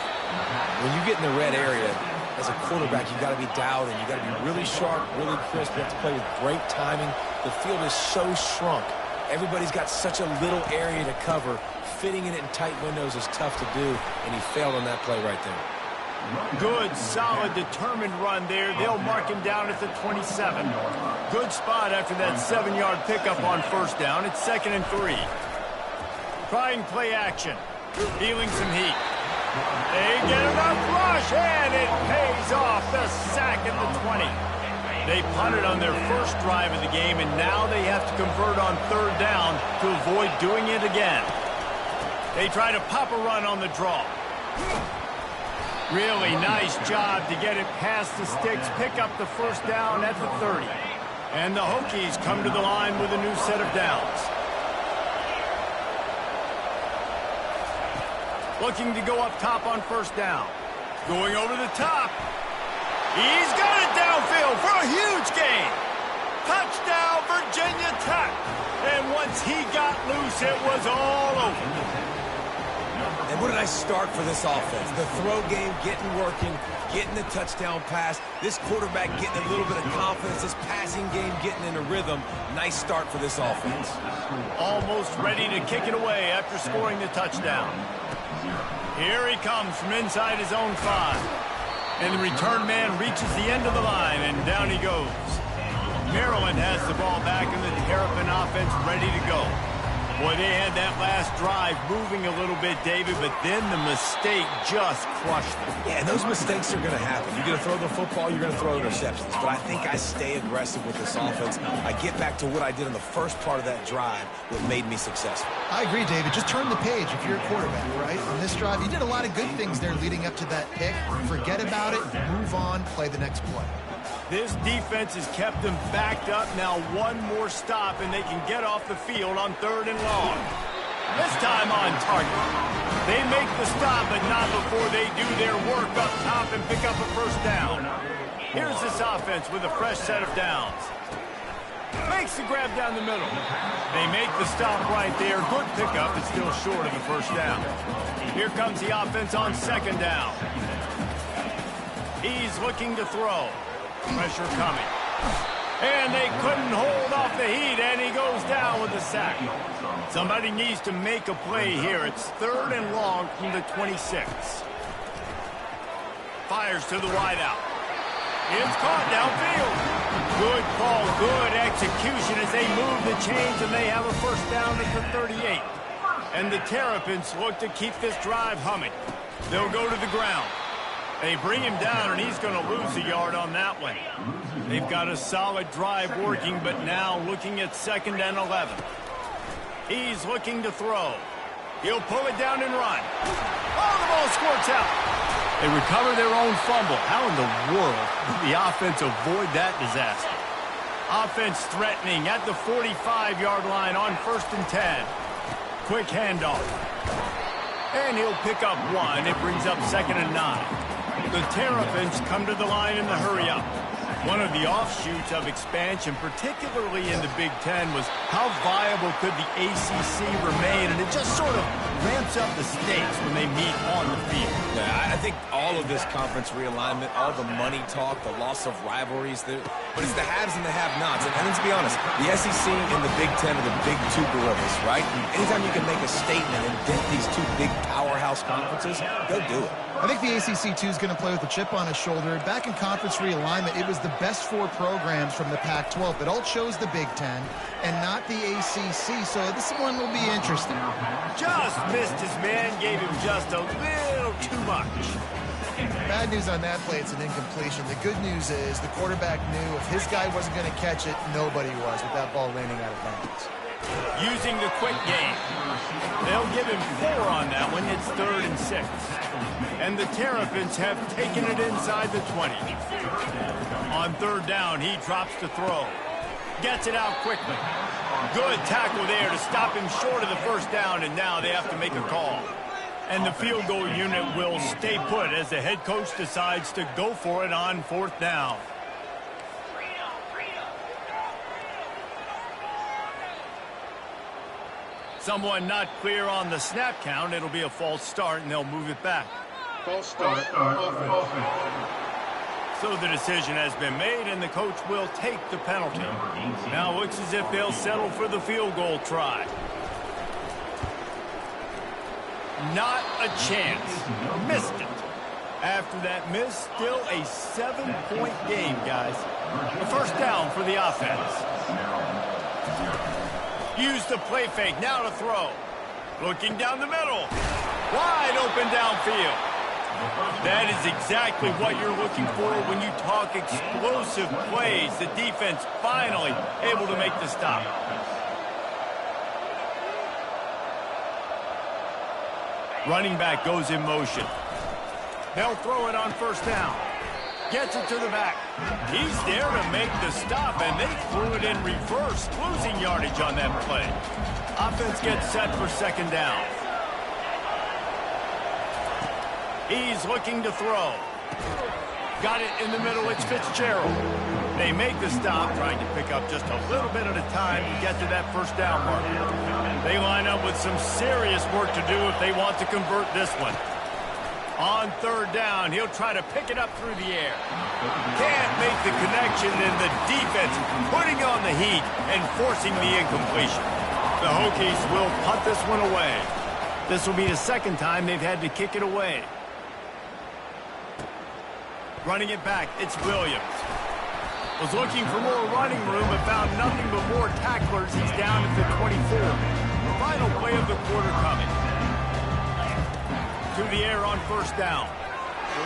B: When you get in the red area, as a quarterback, you got to be dialed in. You got to be really sharp, really crisp. You have to play with great timing. The field is so shrunk. Everybody's got such a little area to cover. Fitting it in tight windows is tough to do, and he failed on that play right there.
A: Good, solid, determined run there. They'll mark him down at the 27. Good spot after that 7-yard pickup on 1st down. It's 2nd and 3. Trying play action. Feeling some heat. They get enough rush, and it pays off. The sack at the 20. They punted on their first drive of the game, and now they have to convert on 3rd down to avoid doing it again. They try to pop a run on the draw. Really nice job to get it past the sticks, pick up the 1st down at the 30. And the Hokies come to the line with a new set of downs. Looking to go up top on 1st down. Going over the top. He's got it downfield for a huge gain. Touchdown, Virginia Tech. And once he got loose, it was all over.
B: And what a nice start for this offense. The throw game getting working, getting the touchdown pass. This quarterback getting a little bit of confidence. This passing game getting in a rhythm. Nice start for this offense.
A: Almost ready to kick it away after scoring the touchdown. Here he comes from inside his own 5. And the return man reaches the end of the line, and down he goes. Maryland has the ball back, and the Terrapin offense ready to go. Boy, they had that last drive moving a little bit, David, but then the mistake just crushed them.
B: Yeah, and those mistakes are going to happen. You're going to throw the football, you're going to throw interceptions. But I think I stay aggressive with this offense. I get back to what I did in the first part of that drive, what made me successful.
C: I agree, David. Just turn the page if you're a quarterback, right? On this drive, you did a lot of good things there leading up to that pick. Forget about it, move on, play the next play.
A: This defense has kept them backed up. Now one more stop, and they can get off the field on 3rd and long. This time on target. They make the stop, but not before they do their work up top and pick up a first down. Here's this offense with a fresh set of downs. Makes the grab down the middle. They make the stop right there. Good pickup, but still short of the first down. Here comes the offense on 2nd down. He's looking to throw. Pressure coming. And they couldn't hold off the heat, and he goes down with a sack. Somebody needs to make a play here. It's 3rd and long from the 26. Fires to the wideout. It's caught downfield. Good call, good execution as they move the chains, and they have a first down at the 38. And the Terrapins look to keep this drive humming. They'll go to the ground. They bring him down, and he's going to lose a yard on that one. They've got a solid drive working, but now looking at 2nd and 11. He's looking to throw. He'll pull it down and run. Oh, the ball squirts out. They recover their own fumble. How in the world did the offense avoid that disaster? Offense threatening at the 45-yard line on 1st and 10. Quick handoff. And he'll pick up 1. It brings up 2nd and 9. The Terrapins come to the line in the hurry-up. One of the offshoots of expansion, particularly in the Big Ten, was how viable could the ACC remain, and it just sort of ramps up the stakes when they meet on the field.
B: Yeah, I think all of this conference realignment, all the money talk, the loss of rivalries, but it's the haves and the have-nots. And let's be honest, the SEC and the Big Ten are the big two gorillas, right? Anytime you can make a statement and dent these two big powerhouse conferences, go do it.
C: I think the ACC, too, is going to play with a chip on his shoulder. Back in conference realignment, it was the best 4 programs from the Pac-12 that all chose the Big Ten and not the ACC, so this one will be interesting.
A: Just missed his man, gave him just a little too much.
C: Bad news on that play, it's an incompletion. The good news is the quarterback knew if his guy wasn't going to catch it, nobody was with that ball landing out of bounds.
A: Using the quick game. They'll give him 4 on that one. It's 3rd and 6. And the Terrapins have taken it inside the 20. On 3rd down, he drops to throw. Gets it out quickly. Good tackle there to stop him short of the first down, and now they have to make a call. And the field goal unit will stay put as the head coach decides to go for it on 4th down. Someone not clear on the snap count. It'll be a false start, and they'll move it back.
D: False start. Offense.
A: So the decision has been made, and the coach will take the penalty. Now looks as if they'll settle for the field goal try. Not a chance. Missed it. After that miss, still a 7-point game, guys. A first down for the offense. Use the play fake, now to throw. Looking down the middle. Wide open downfield. That is exactly what you're looking for when you talk explosive plays. The defense finally able to make the stop. Running back goes in motion. They'll throw it on first down. Gets it to the back. He's there to make the stop, and they threw it in reverse, losing yardage on that play. Offense gets set for second down. He's looking to throw. Got it in the middle. It's Fitzgerald. They make the stop, trying to pick up just a little bit at a time to get to that first down mark. They line up with some serious work to do if they want to convert this one. On third down, he'll try to pick it up through the air. Can't make the connection, and the defense putting on the heat and forcing the incompletion. The Hokies will punt this one away. This will be the second time they've had to kick it away. Running it back, it's Williams. Was looking for more running room, but found nothing but more tacklers. He's down at the 24. Final play of the quarter coming. To the air on first down.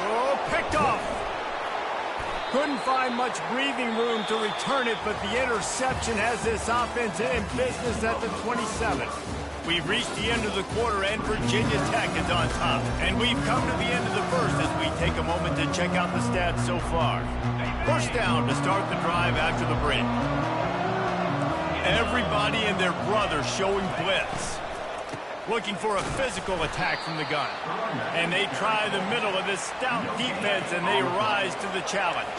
A: Oh, picked off. Couldn't find much breathing room to return it, but the interception has this offense in business at the 27. We've reached the end of the quarter, and Virginia Tech is on top. And we've come to the end of the first as we take a moment to check out the stats so far. First down to start the drive after the break. Everybody and their brother showing blitz. Looking for a physical attack from the gun. And they try the middle of this stout defense, and they rise to the challenge.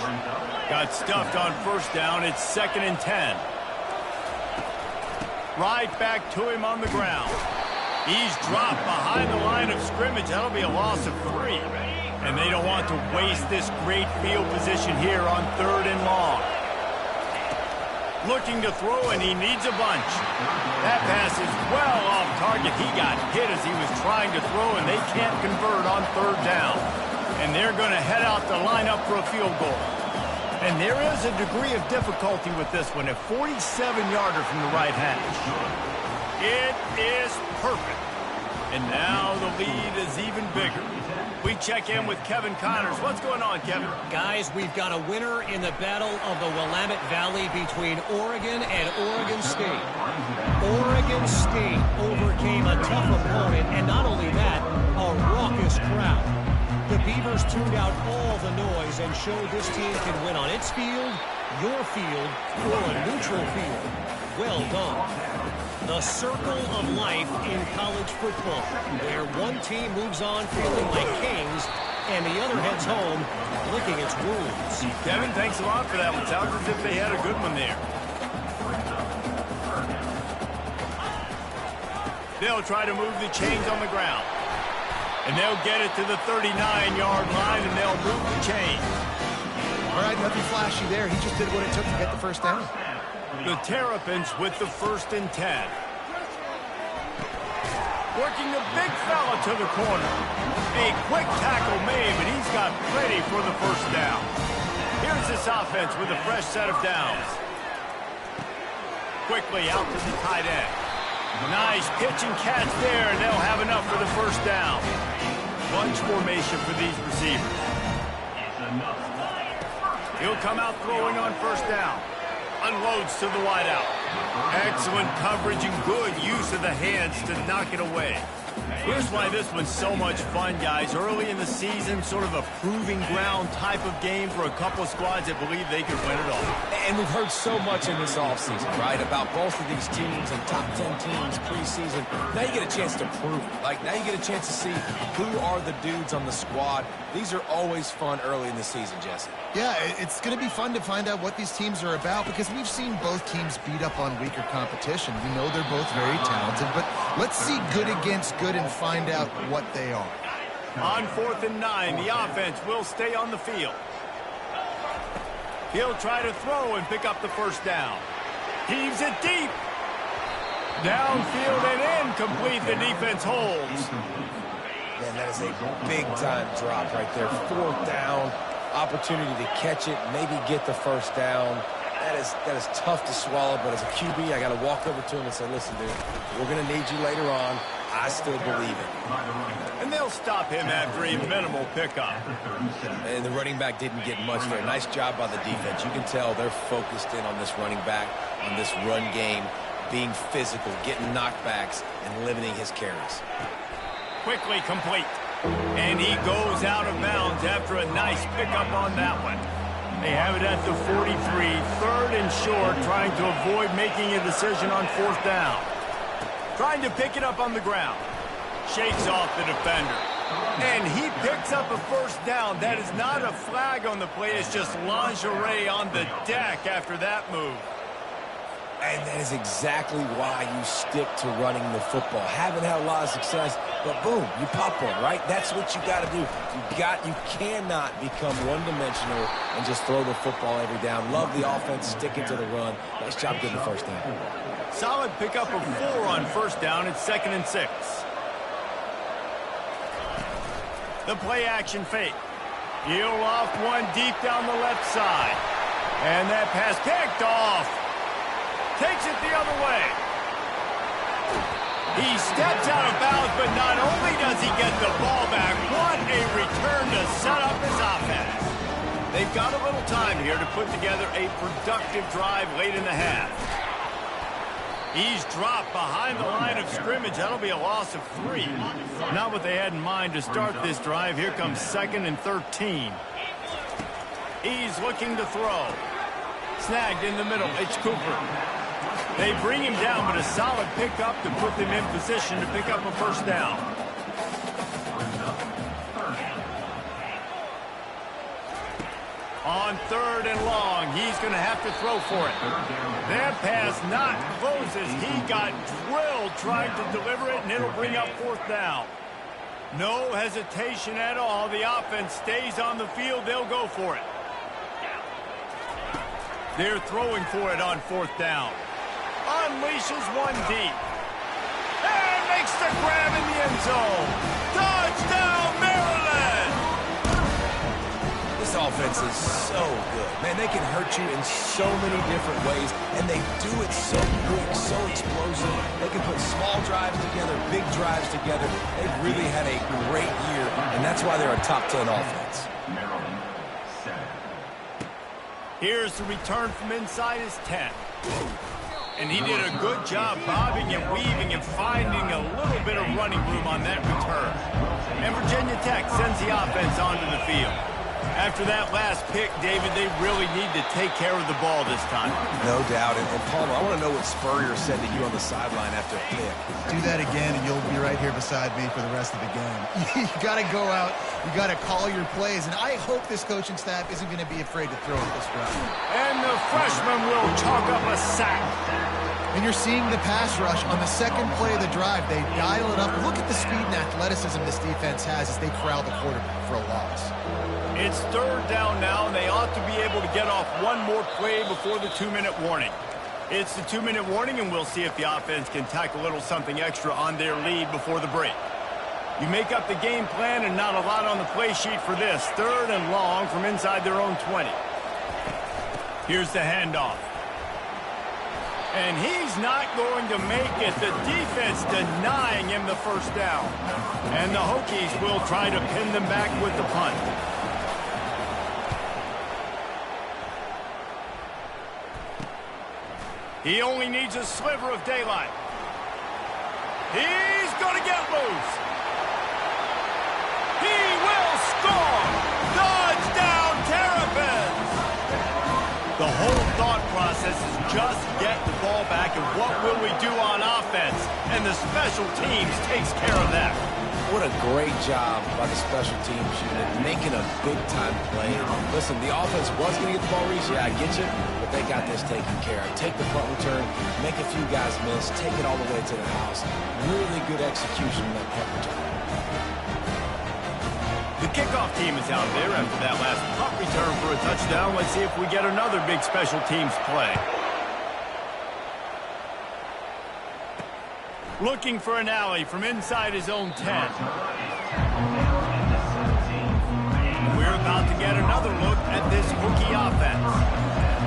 A: Got stuffed on first down. It's 2nd and 10. Right back to him on the ground. He's dropped behind the line of scrimmage. That'll be a loss of 3. And they don't want to waste this great field position here on 3rd and long. Looking to throw, and he needs a bunch. That pass is well off target. He got hit as he was trying to throw, and they can't convert on 3rd down. And they're going to head out to line up for a field goal. And there is a degree of difficulty with this one, a 47-yarder from the right hash. It is perfect. And now the lead is even bigger. We check in with Kevin Connors. What's going on, Kevin?
E: Guys, we've got a winner in the battle of the Willamette Valley between Oregon and Oregon State. Oregon State overcame a tough opponent, and not only that, a raucous crowd. The Beavers tuned out all the noise and showed this team can win on its field, your field, or a neutral field. Well done. The circle of life in college football, where one team moves on feeling like kings and the other heads home licking its wounds.
A: Kevin, thanks a lot for that one. Sounds as if they had a good one there. They'll try to move the chains on the ground. And they'll get it to the 39-yard line, and they'll move the chains.
C: All right, nothing flashy there. He just did what it took to get the first down.
A: The Terrapins with the 1st and 10. Working the big fella to the corner. A quick tackle made, but he's got plenty for the first down. Here's this offense with a fresh set of downs. Quickly out to the tight end. Nice pitch and catch there, and they'll have enough for the first down. Bunch formation for these receivers. He'll come out throwing on first down. Unloads to the wideout. Excellent coverage and good use of the hands to knock it away. Here's why this one's so much fun, guys. Early in the season, sort of a proving ground type of game for a couple of squads that believe they could win it all.
B: And we've heard so much in this offseason, right, about both of these teams and top 10 teams preseason. Now you get a chance to prove it. Like, now you get a chance to see who are the dudes on the squad. These are always fun early in the season, Jesse.
C: Yeah, it's going to be fun to find out what these teams are about because we've seen both teams beat up on weaker competition. We know they're both very talented, but let's see good against good and find out what they are.
A: On 4th and 9, the offense will stay on the field. He'll try to throw and pick up the first down. Heaves it deep. Downfield and incomplete. The defense holds.
B: Man, that is a big-time drop right there. 4th down, opportunity to catch it, maybe get the first down. That is tough to swallow, but as a QB, I got to walk over to him and say, listen, dude, we're going to need you later on. I still believe it.
A: And they'll stop him after a minimal pickup.
B: And the running back didn't get much there. Nice job by the defense. You can tell they're focused in on this running back, on this run game, being physical, getting knockbacks, and limiting his carries.
A: Quickly complete. And he goes out of bounds after a nice pickup on that one. They have it at the 43, 3rd and short, trying to avoid making a decision on 4th down. Trying to pick it up on the ground. Shakes off the defender. And he picks up a first down. That is not a flag on the play. It's just lingerie on the deck after that move.
B: And that is exactly why you stick to running the football. Haven't had a lot of success, but boom, you pop one, right? That's what you got to do. You cannot become one-dimensional and just throw the football every down. Love the offense, sticking to the run. Nice job getting the first down.
A: Solid pickup of 4 on first down. It's 2nd and 6. The play action fake. He'll loft one deep down the left side. And that pass picked off. Takes it the other way. He steps out of bounds, but not only does he get the ball back, what a return to set up his offense. They've got a little time here to put together a productive drive late in the half. He's dropped behind the line of scrimmage. That'll be a loss of 3. Not what they had in mind to start this drive. Here comes 2nd and 13. He's looking to throw. Snagged in the middle. It's Cooper. They bring him down, but a solid pickup to put them in position to pick up a first down. On 3rd and long, he's going to have to throw for it. That pass not close as he got drilled trying to deliver it, and it'll bring up 4th down. No hesitation at all. The offense stays on the field. They'll go for it. They're throwing for it on 4th down. Unleashes one deep. And makes the grab in the end zone. Touchdown, Maryland!
B: This offense is so good. Man, they can hurt you in so many different ways, and they do it so quick, so explosive. They can put small drives together, big drives together. They've really had a great year, and that's why they're a top 10 offense.
A: Here's the return from inside his 10. And he did a good job bobbing and weaving and finding a little bit of running room on that return. And Virginia Tech sends the offense onto the field. After that last pick, David, they really need to take care of the ball this time.
B: No doubt. And Palmer, I want to know what Spurrier said to you on the sideline after a pick.
C: Do that again, and you'll be right here beside me for the rest of the game. You got to go out. You got to call your plays. And I hope this coaching staff isn't going to be afraid to throw at this drive.
A: And the freshman will chalk up a sack.
C: And you're seeing the pass rush on the second play of the drive. They dial it up. Look at the speed and athleticism this defense has as they corral the quarterback for a loss.
A: It's 3rd down now, and they ought to be able to get off one more play before the 2-minute warning. It's the 2-minute warning, and we'll see if the offense can tack a little something extra on their lead before the break. You make up the game plan, and not a lot on the play sheet for this. 3rd and long from inside their own 20. Here's the handoff. And he's not going to make it. The defense denying him the first down. And the Hokies will try to pin them back with the punt. He only needs a sliver of daylight. He's going to get loose. He will score. Touchdown, Terrapins. The whole thought process is just get the ball back, and what will we do on offense? And the special teams takes care of that.
B: What a great job by the special teams unit, making a big-time play. Listen, the offense was going to get the ball, Reese. Yeah, I get you, but they got this taken care of. Take the punt return, make a few guys miss, take it all the way to the house. Really good execution in that punt return.
A: The kickoff team is out there after that last punt return for a touchdown. Let's see if we get another big special teams play. Looking for an alley from inside his own 10. We're about to get another look at this Hokie offense.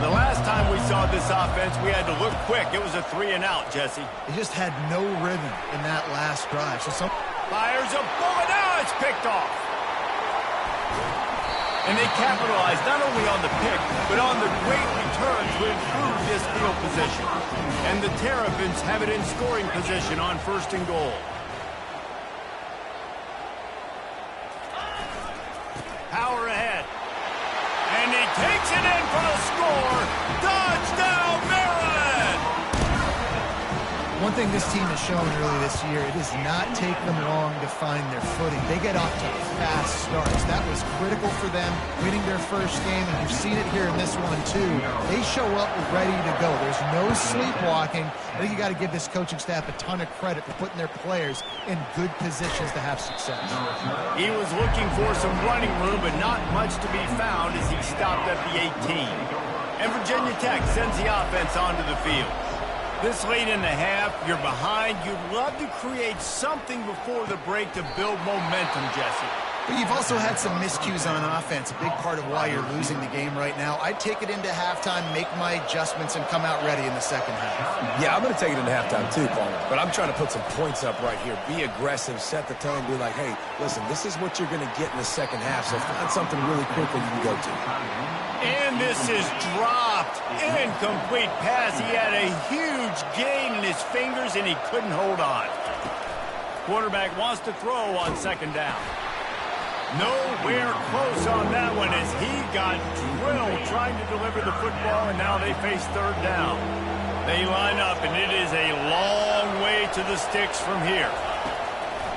A: The last time we saw this offense, we had to look quick. It was a 3-and-out, Jesse.
C: They just had no rhythm in that last drive. So
A: Fires a bullet. Now it's picked off. And they capitalized not only on the pick, but on the great return to improve this field position. And the Terrapins have it in scoring position on 1st and goal. Power ahead. And he takes it in for the score. Touchdown, Maryland!
C: one thing this team has shown early this year, it does not take them long to find their footing. They get off to fast starts. That was critical for them, winning their first game, and you've seen it here in this one too. They show up ready to go. There's no sleepwalking. I think you got to give this coaching staff a ton of credit for putting their players in good positions to have success.
A: He was looking for some running room, but not much to be found as he stopped at the 18. And Virginia Tech sends the offense onto the field. This late in the half, you're behind. You'd love to create something before the break to build momentum, Jesse.
C: But you've also had some miscues on offense, a big part of why you're losing the game right now. I'd take it into halftime, make my adjustments, and come out ready in the second half.
B: Yeah, I'm going to take it into halftime too, Paul. But I'm trying to put some points up right here. Be aggressive, set the tone, be like, hey, listen, this is what you're going to get in the second half, so find something really quickly you can go to.
A: And this is dropped. Incomplete pass. He had a huge gain in his fingers, and he couldn't hold on. Quarterback wants to throw on second down. Nowhere close on that one as he got drilled trying to deliver the football, and now they face third down. They line up, and it is a long way to the sticks from here.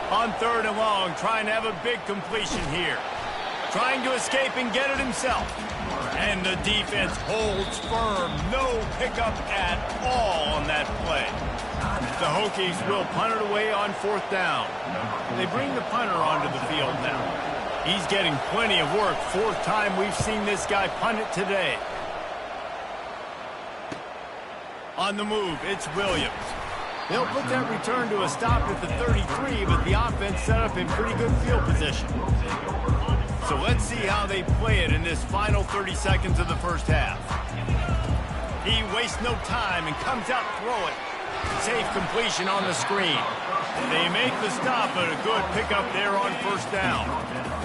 A: On third and long, trying to have a big completion here. Trying to escape and get it himself. And the defense holds firm. No pickup at all on that play. The Hokies will punt it away on fourth down. They bring the punter onto the field now. He's getting plenty of work. Fourth time we've seen this guy punt it today. On the move, it's Williams. They'll put that return to a stop at the 33, but the offense set up in pretty good field position. So let's see how they play it in this final 30 seconds of the first half. He wastes no time and comes out throwing. Safe completion on the screen. They make the stop, but a good pickup there on first down.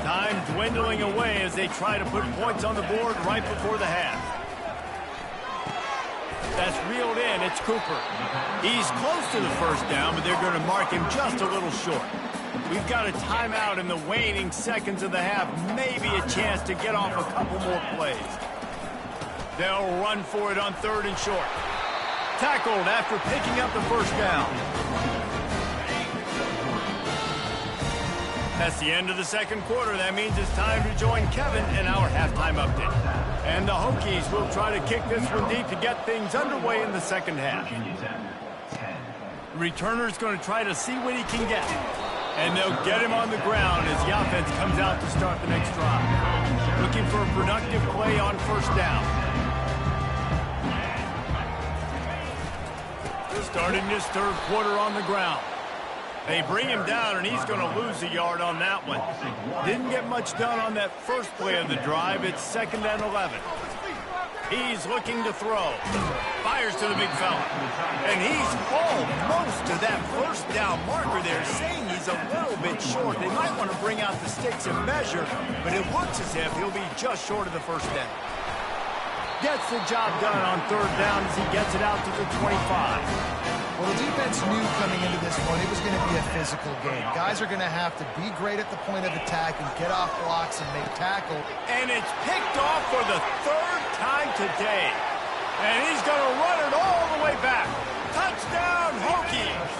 A: Time dwindling away as they try to put points on the board right before the half. That's reeled in. It's Cooper. He's close to the first down, but they're going to mark him just a little short. We've got a timeout in the waning seconds of the half. Maybe a chance to get off a couple more plays. They'll run for it on third and short. Tackled after picking up the first down. That's the end of the second quarter. That means it's time to join Kevin in our halftime update. And the Hokies will try to kick this one deep to get things underway in the second half. Returner's going to try to see what he can get. And they'll get him on the ground as the offense comes out to start the next drive. Looking for a productive play on first down. Starting this third quarter on the ground. They bring him down, and he's going to lose a yard on that one. Didn't get much done on that first play of the drive. It's 2nd and 11. He's looking to throw. Fires to the big fella. And he's almost to that first down marker there, saying he's a little bit short. They might want to bring out the sticks and measure, but it looks as if he'll be just short of the first down. Gets the job done on third down as he gets it out to the 25.
C: Well, the defense knew coming into this one it was going to be a physical game. Guys are going to have to be great at the point of attack and get off blocks and make tackles.
A: And it's picked off for the third time today. And he's going to run it all the way back. Touchdown, Hokies!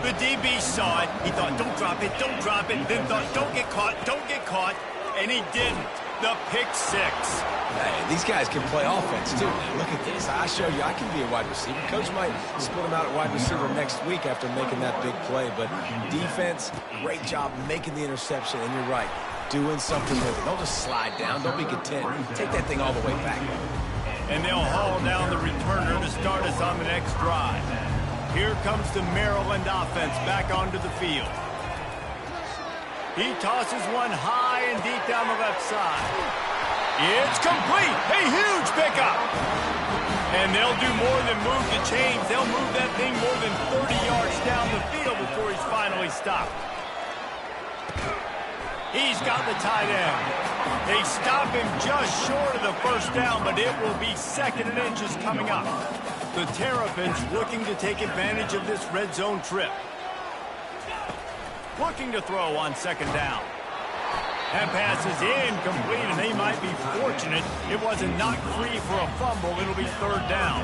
A: The DB saw it. He thought, don't drop it, then thought, don't get caught, and he didn't. The pick six.
B: Hey, these guys can play offense, too. Look at this. I show you I can be a wide receiver. Coach might split him out at wide receiver next week after making that big play. But defense, great job making the interception. And you're right, doing something with it. Don't just slide down. Don't be content. Take that thing all the way back.
A: And they'll haul down the returner to start us on the next drive. Here comes the Maryland offense back onto the field. He tosses one high and deep down the left side. It's complete. A huge pickup. And they'll do more than move the chains. They'll move that thing more than 30 yards down the field before he's finally stopped. He's got the tight end. They stop him just short of the first down, but it will be 2nd and inches coming up. The Terrapins looking to take advantage of this red zone trip. Looking to throw on 2nd down. That pass is incomplete, and they might be fortunate it wasn't knocked free for a fumble. It'll be 3rd down.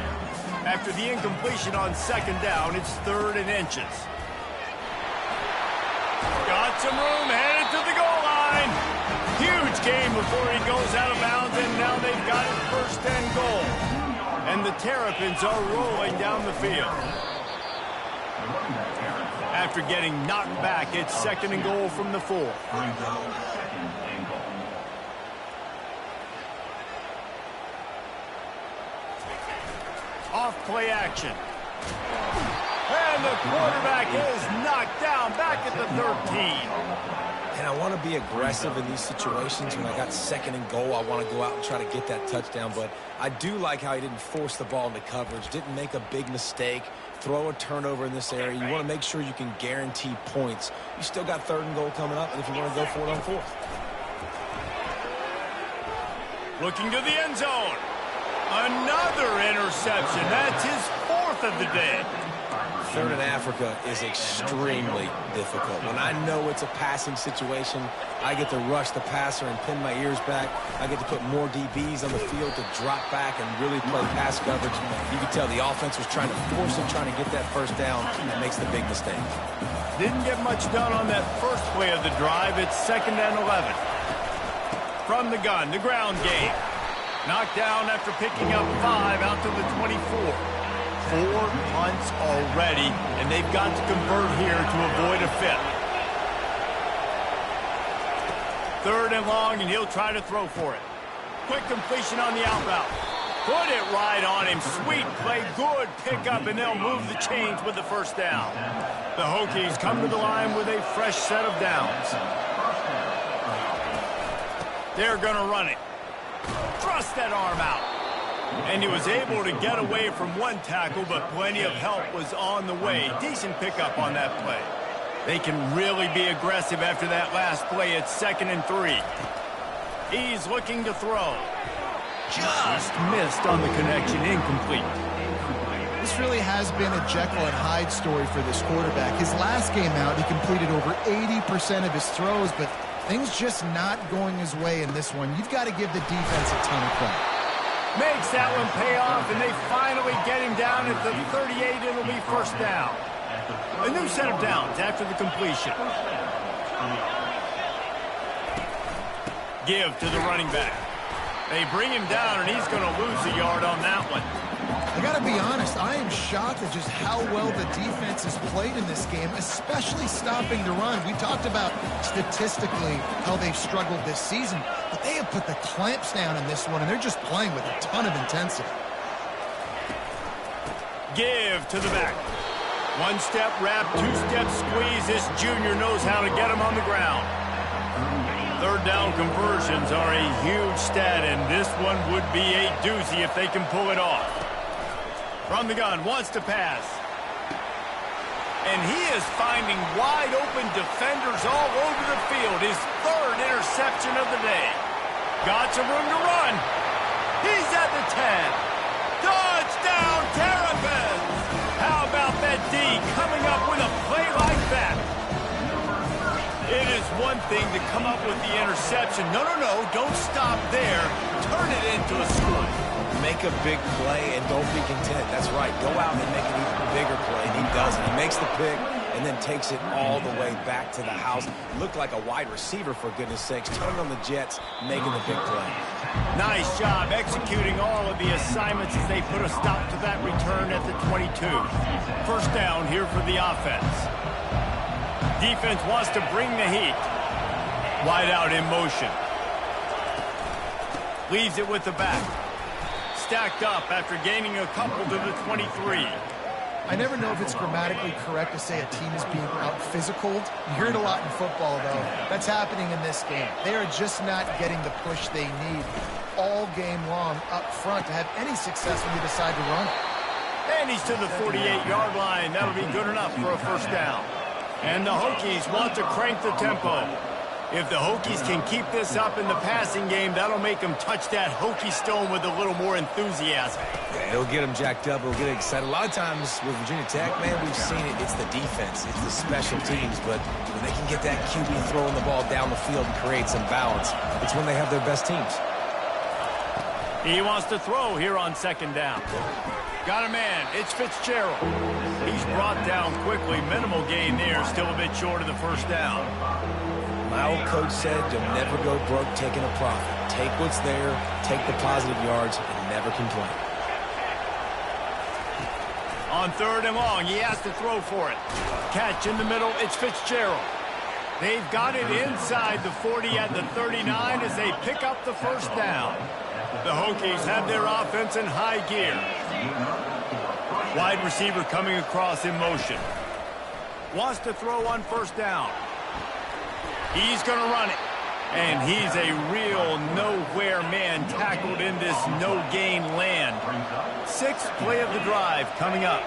A: After the incompletion on 2nd down, it's 3rd and inches. Got some room, headed to the goal line. Huge gain before he goes out of bounds, and now they've got it 1st and goal. And the Terrapins are rolling down the field. After getting knocked back, it's 2nd and goal from the 4. Off play action. And the quarterback is knocked down back at the 13.
B: And I want to be aggressive in these situations. When I got second and goal, I want to go out and try to get that touchdown. But I do like how he didn't force the ball into coverage, didn't make a big mistake, throw a turnover in this area. You want to make sure you can guarantee points. You still got third and goal coming up, and if you want to go for it on fourth.
A: Looking to the end zone. Another interception. That's his fourth of the day.
B: Third in Africa is extremely difficult. When I know it's a passing situation, I get to rush the passer and pin my ears back. I get to put more DBs on the field to drop back and really play pass coverage. You can tell the offense was trying to force him, trying to get that first down, and makes the big mistake.
A: Didn't get much done on that first play of the drive. It's 2nd and 11. From the gun, the ground game. Knocked down after picking up 5 out to the 24. 4 punts already, and they've got to convert here to avoid a 5th. 3rd and long, and he'll try to throw for it. Quick completion on the out route. Put it right on him. Sweet play, good pickup, and they'll move the chains with the first down. The Hokies come to the line with a fresh set of downs. They're going to run it. Thrust that arm out. And he was able to get away from one tackle, but plenty of help was on the way. Decent pickup on that play. They can really be aggressive after that last play. It's 2nd and 3. He's looking to throw. Just missed on the connection. Incomplete.
C: This really has been a Jekyll and Hyde story for this quarterback. His last game out, he completed over 80% of his throws, but things just not going his way in this one. You've got to give the defense a ton of credit.
A: Makes that one pay off, and they finally get him down at the 38. It'll be first down. A new set of downs after the completion. Give to the running back. They bring him down, and he's going to lose a yard on that one.
C: I got to be honest, I am shocked at just how well the defense has played in this game, especially stopping the run. We talked about statistically how they've struggled this season, but they have put the clamps down in this one, and they're just playing with a ton of intensity.
A: Give to the back. One-step wrap, two-step squeeze. This junior knows how to get him on the ground. Third down conversions are a huge stat, and this one would be a doozy if they can pull it off. From the gun, wants to pass. And he is finding wide-open defenders all over the field. His 3rd interception of the day. Got some room to run. He's at the 10. Touchdown, Terrapins! How about that D coming up with a play like that? It is one thing to come up with the interception. No, don't stop there. Turn it into a score.
B: Make a big play and don't be content. That's right. Go out and make an even bigger play. And he does it. He makes the pick and then takes it all the way back to the house. Looked like a wide receiver, for goodness sakes. Turning on the Jets, making the big play.
A: Nice job executing all of the assignments as they put a stop to that return at the 22. First down here for the offense. Defense wants to bring the heat. Wide out in motion. Leaves it with the back. Stacked up after gaining a couple to the 23.
C: I never know if it's grammatically correct to say a team is being out-physicaled. You hear it a lot in football, though. That's happening in this game. They are just not getting the push they need all game long up front to have any success when you decide to run.
A: And he's to the 48-yard line. That'll be good enough for a first down. And the Hokies want to crank the tempo. If the Hokies can keep this up in the passing game, that'll make them touch that Hokie stone with a little more enthusiasm.
B: Yeah, it'll get them jacked up. It'll get them excited. A lot of times with Virginia Tech, man, we've seen it. It's the defense. It's the special teams. But when they can get that QB throwing the ball down the field and create some balance, it's when they have their best teams.
A: He wants to throw here on 2nd down. Got a man. It's Fitzgerald. He's brought down quickly. Minimal gain there. Still a bit short of the first down.
B: My old coach said you'll never go broke taking a profit. Take what's there, take the positive yards, and never complain.
A: On 3rd and long, he has to throw for it. Catch in the middle, it's Fitzgerald. They've got it inside the 40 at the 39 as they pick up the first down. The Hokies have their offense in high gear. Wide receiver coming across in motion. Wants to throw on first down. He's going to run it. And he's a real nowhere man tackled in this no-gain land. Sixth play of the drive coming up.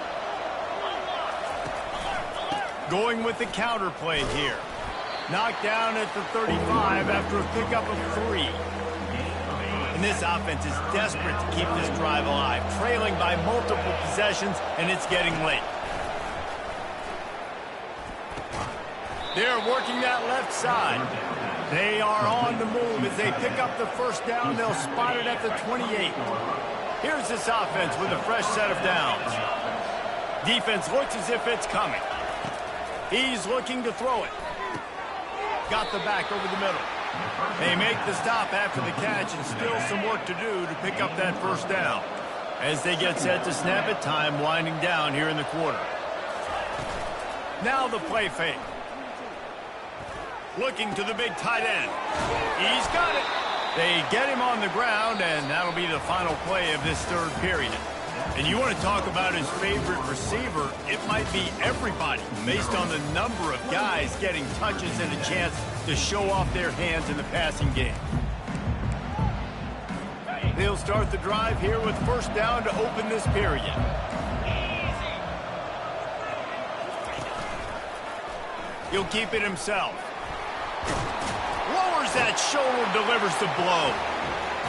A: Going with the counter play here. Knocked down at the 35 after a pickup of 3. And this offense is desperate to keep this drive alive, trailing by multiple possessions, and it's getting late. They're working that left side. They are on the move as they pick up the first down. They'll spot it at the 28. Here's this offense with a fresh set of downs. Defense looks as if it's coming. He's looking to throw it. Got the back over the middle. They make the stop after the catch, and still some work to do to pick up that first down. As they get set to snap it, time winding down here in the quarter. Now the play fake. Looking to the big tight end. He's got it. They get him on the ground, and that'll be the final play of this third period. And you want to talk about his favorite receiver, it might be everybody, based on the number of guys getting touches and a chance to show off their hands in the passing game. They'll start the drive here with first down to open this period. He'll keep it himself. Lowers that shoulder, delivers the blow.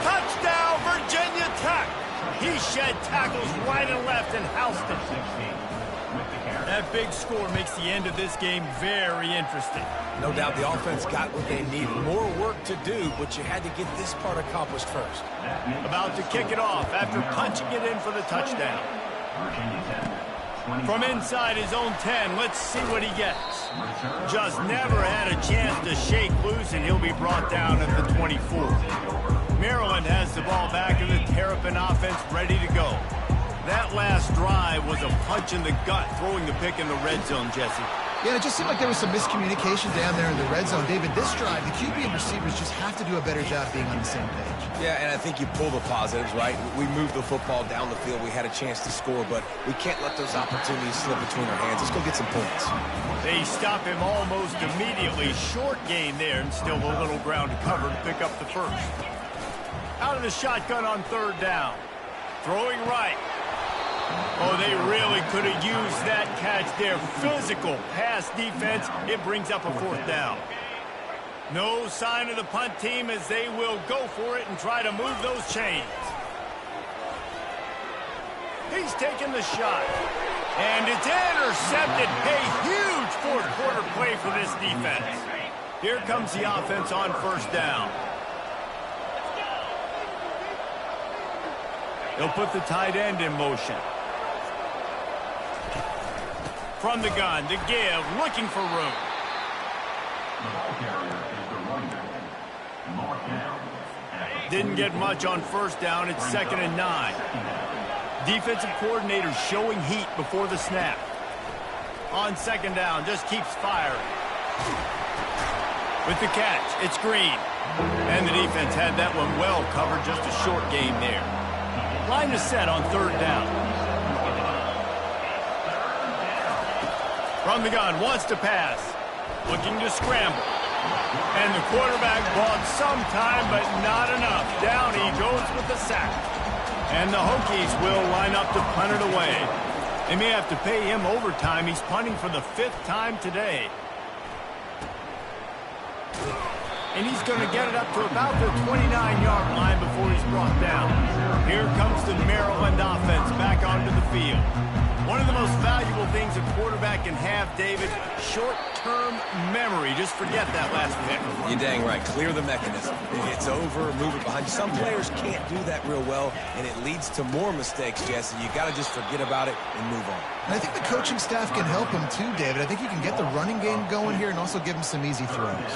A: Touchdown, Virginia Tech. He shed tackles right and left and housed it. That big score makes the end of this game very interesting.
B: No doubt the offense got what they needed. More work to do, but you had to get this part accomplished first.
A: About to kick it off after punching it in for the touchdown. From inside his own 10, let's see what he gets. Just never had a chance to shake loose, and he'll be brought down at the 24. Maryland has the ball back in the Terrapin offense ready to go. That last drive was a punch in the gut, throwing the pick in the red zone, Jesse.
C: Yeah, it just seemed like there was some miscommunication down there in the red zone. David, this drive, the QB and receivers just have to do a better job being on the same page.
B: Yeah, and I think you pull the positives, right? We moved the football down the field. We had a chance to score, but we can't let those opportunities slip between our hands. Let's go get some points.
A: They stop him almost immediately. Short gain there, and still a little ground to cover to pick up the first. Out of the shotgun on third down. Throwing right. Oh, they really could have used that catch there. Physical pass defense. It brings up a fourth down. No sign of the punt team as they will go for it and try to move those chains. He's taking the shot. And it's intercepted. A huge fourth quarter play for this defense. Here comes the offense on first down. They'll put the tight end in motion. From the gun, to give, looking for room. Didn't get much on first down. It's 2nd and 9. Defensive coordinator showing heat before the snap. On second down, just keeps firing. With the catch, it's Green. And the defense had that one well covered, just a short gain there. Line is set on third down. From the gun, wants to pass. Looking to scramble. And the quarterback bought some time, but not enough. Down he goes with the sack. And the Hokies will line up to punt it away. They may have to pay him overtime. He's punting for the 5th time today. And he's going to get it up to about the 29-yard line before he's brought down. Here comes the Maryland offense back onto the field. One of the most valuable things a quarterback can have, David, short-term memory. Just forget that last pick.
B: You're dang right. Clear the mechanism. It's over, move it behind you. Some players can't do that real well, and it leads to more mistakes, Jesse. You got to just forget about it and move on.
C: And I think the coaching staff can help him too, David. I think you can get the running game going here and also give him some easy throws.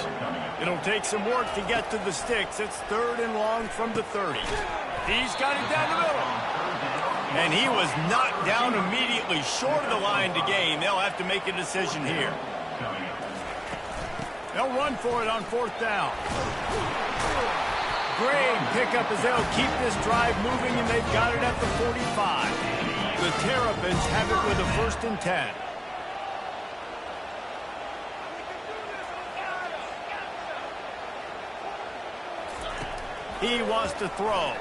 A: It'll take some work to get to the sticks. It's 3rd and long from the 30. He's got it down the middle. And he was knocked down immediately, short of the line to gain. They'll have to make a decision here. They'll run for it on 4th down. Great pickup as they'll keep this drive moving, and they've got it at the 45. The Terrapins have it with a 1st and 10. He wants to throw.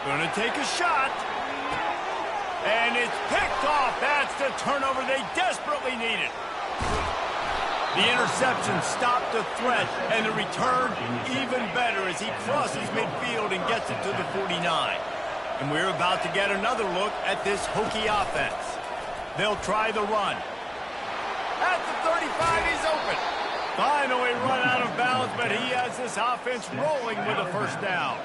A: Gonna take a shot. And it's picked off. That's the turnover they desperately needed. The interception stopped the threat, and the return even better as he crosses midfield and gets it to the 49. And we're about to get another look at this Hokie offense. They'll try the run. At the 35, he's open. Finally run out of bounds, but he has this offense rolling with a first down.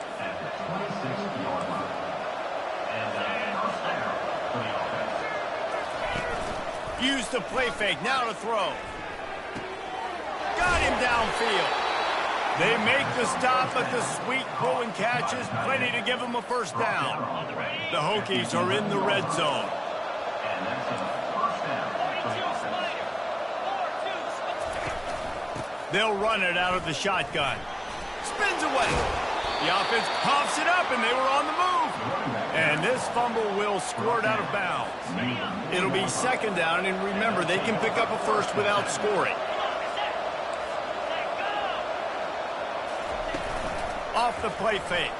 A: Use the play fake, now to throw. Got him downfield. They make the stop, but the sweet throw and catch is plenty to give them a first down. The Hokies are in the red zone. They'll run it out of the shotgun. Spins away. The offense coughs it up, and they were on the move. And this fumble will squirt out of bounds. It'll be second down, and remember, they can pick up a first without scoring. Off the play fake.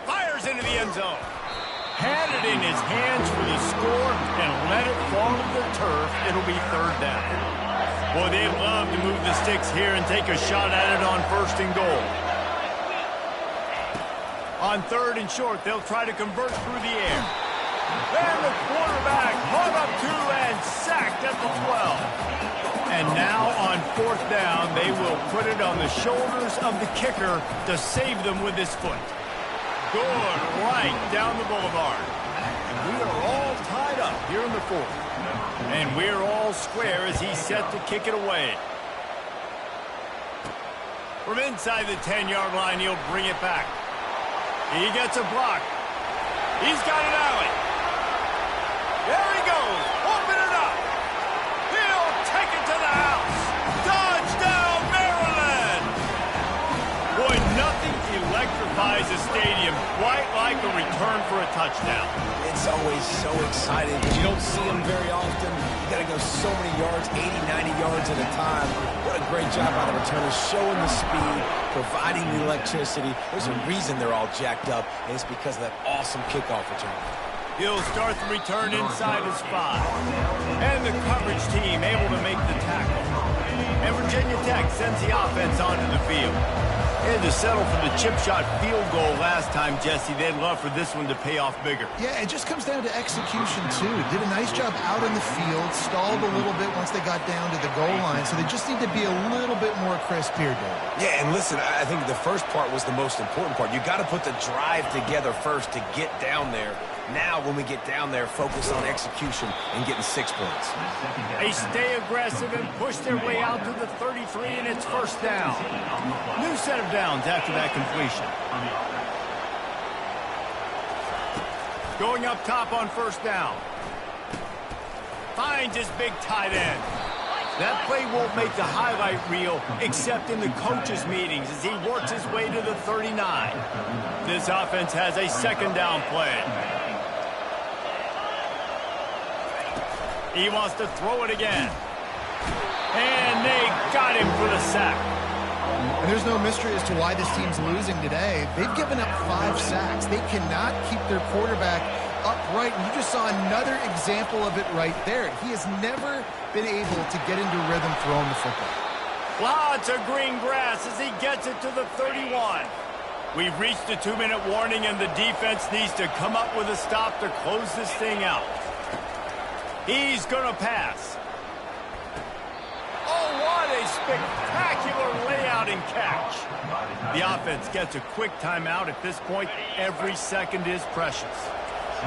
A: Fires into the end zone. Had it in his hands for the score and let it fall to the turf. It'll be third down. Boy, they'd love to move the sticks here and take a shot at it on first and goal. On third and short, they'll try to convert through the air. And the quarterback hung up two and sacked at the 12. And now on fourth down, they will put it on the shoulders of the kicker to save them with his foot. Good right down the boulevard. And we are all tied up here in the fourth. And we're all square as he's set to kick it away. From inside the 10-yard line, he'll bring it back. He gets a block. He's got an alley. There he goes. Open it up. He'll take it to the house. Touchdown, Maryland! Boy, nothing electrifies a stadium quite like a return for a touchdown.
B: It's always so exciting because you don't see them very often. You got to go so many yards, 80, 90 yards at a time. What a great job by the returners, showing the speed, providing the electricity. There's a reason they're all jacked up, and it's because of that awesome kickoff return.
A: He'll start the return inside his 5. And the coverage team able to make the tackle. And Virginia Tech sends the offense onto the field. They had to settle for the chip shot field goal last time, Jesse. They'd love for this one to pay off bigger.
C: Yeah, it just comes down to execution, too. Did a nice job out in the field, stalled a little bit once they got down to the goal line, so they just need to be a little bit more crisp here, David.
B: Yeah, and listen, I think the first part was the most important part. You got to put the drive together first to get down there. Now, when we get down there, focus on execution and getting 6 points.
A: They stay aggressive and push their way out to the 33, and it's first down. New set of downs after that completion. Going up top on first down. Finds his big tight end. That play won't make the highlight reel except in the coaches' meetings as he works his way to the 39. This offense has a second down play. He wants to throw it again. And they got him for the sack.
C: And there's no mystery as to why this team's losing today. They've given up 5 sacks. They cannot keep their quarterback upright. And you just saw another example of it right there. He has never been able to get into rhythm throwing the football.
A: Lots of green grass as he gets it to the 31. We've reached the 2-minute warning, and the defense needs to come up with a stop to close this thing out. He's going to pass. Oh, what a spectacular layout and catch. The offense gets a quick timeout. At this point, every second is precious.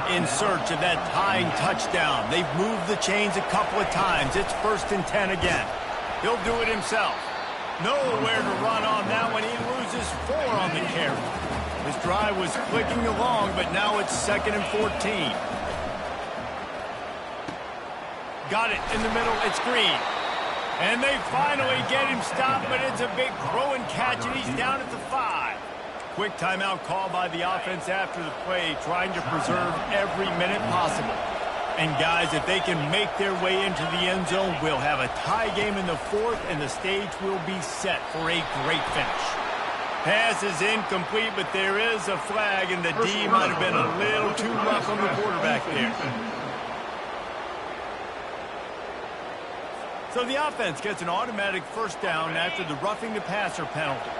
A: In search of that tying touchdown. They've moved the chains a couple of times. It's 1st and 10 again. He'll do it himself. Nowhere to run on that one. He loses 4 on the carry. His drive was clicking along, but now it's 2nd and 14. Got it in the middle. It's Green. And they finally get him stopped, but it's a big throw and catch, and he's down at the 5. Quick timeout call by the offense after the play, trying to preserve every minute possible. And, guys, if they can make their way into the end zone, we'll have a tie game in the 4th, and the stage will be set for a great finish. Pass is incomplete, but there is a flag, and the D might have been a little too rough on the quarterback there. So the offense gets an automatic first down after the roughing the passer penalty.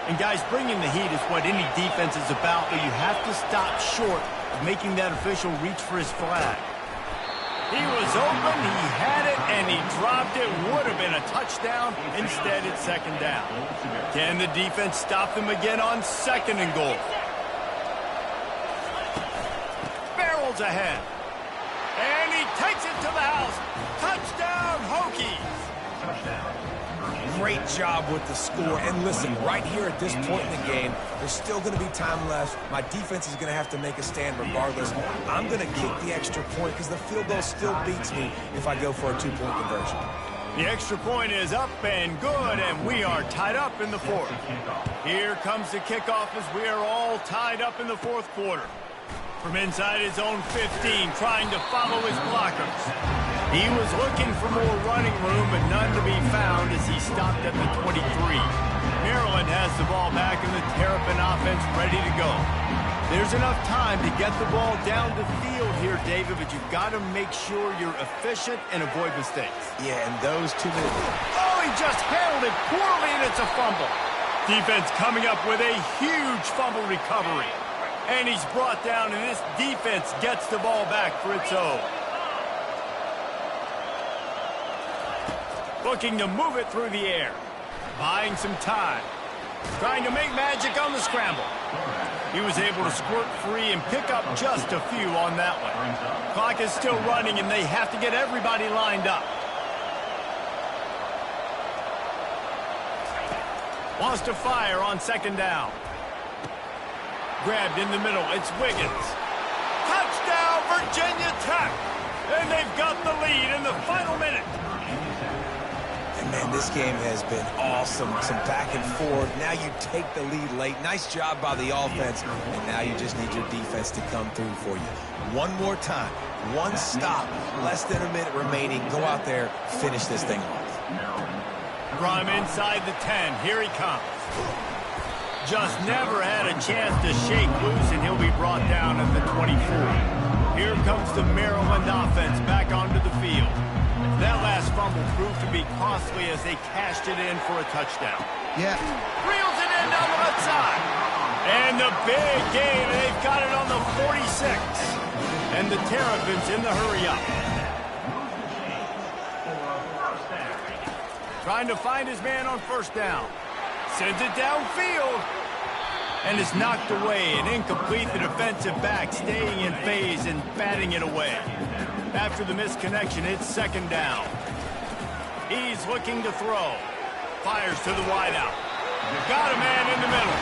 A: And guys, bringing the heat is what any defense is about, but you have to stop short of making that official reach for his flag. He was open, he had it, and he dropped it. Would have been a touchdown. Instead, it's second down. Can the defense stop them again on second and goal? Barrels ahead. And he takes it to the house. Touchdown, Hokies.
D: Touchdown.
B: Great job with the score. And listen, right here at this point in the game, there's still going to be time left. My defense is going to have to make a stand regardless. I'm going to kick the extra point because the field goal still beats me if I go for a two-point conversion.
A: The extra point is up and good, and we are tied up in the fourth. Here comes the kickoff as we are all tied up in the fourth quarter. From inside his own 15, trying to follow his blockers. He was looking for more running room, but none to be found as he stopped at the 23. Maryland has the ball back and the Terrapin offense ready to go. There's enough time to get the ball down the field here, David, but you've got to make sure you're efficient and avoid mistakes.
B: Yeah, and those 2 minutes.
A: Oh, he just handled it poorly, and it's a fumble. Defense coming up with a huge fumble recovery. And he's brought down, and this defense gets the ball back for its own. Looking to move it through the air. Buying some time. Trying to make magic on the scramble. He was able to squirt free and pick up just a few on that one. Clock is still running, and they have to get everybody lined up. Wants to fire on second down. Grabbed in the middle. It's Wiggins. Touchdown, Virginia Tech. And they've got the lead in the final minute.
B: And man, this game has been awesome. Some back and forth. Now you take the lead late. Nice job by the offense. And now you just need your defense to come through for you. One more time. One stop. Less than a minute remaining. Go out there. Finish this thing off.
A: From inside the 10. Here he comes. Just never had a chance to shake loose, and he'll be brought down at the 24. Here comes the Maryland offense back onto the field. That last fumble proved to be costly as they cashed it in for a touchdown.
C: Yeah.
A: Reels it in down the left side. And the big game, they've got it on the 46. And the Terrapins in the hurry-up. Trying to find his man on first down. Sends it downfield. And is knocked away and incomplete. The defensive back staying in phase and batting it away. After the misconnection, it's second down. He's looking to throw. Fires to the wideout. Got a man in the middle.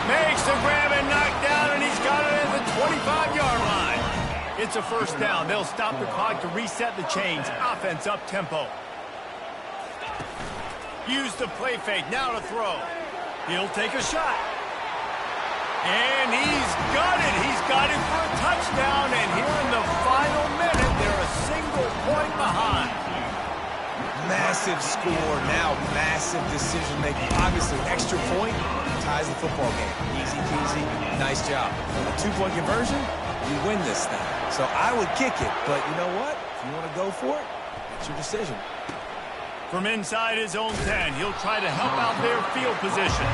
A: Makes the grab and knocked down, and he's got it at the 25-yard line. It's a first down. They'll stop the clock to reset the chains. Offense up tempo. Use the play fake. Now to throw. He'll take a shot. And he's got it. He's got it for a touchdown. And here in the final minute, they're a single point behind.
B: Massive score. Now massive decision-making. Obviously, extra point ties the football game. Easy peasy. Nice job. A two-point conversion, you win this thing. So I would kick it. But you know what? If you want to go for it, it's your decision.
A: From inside his own 10, he'll try to help out their field position.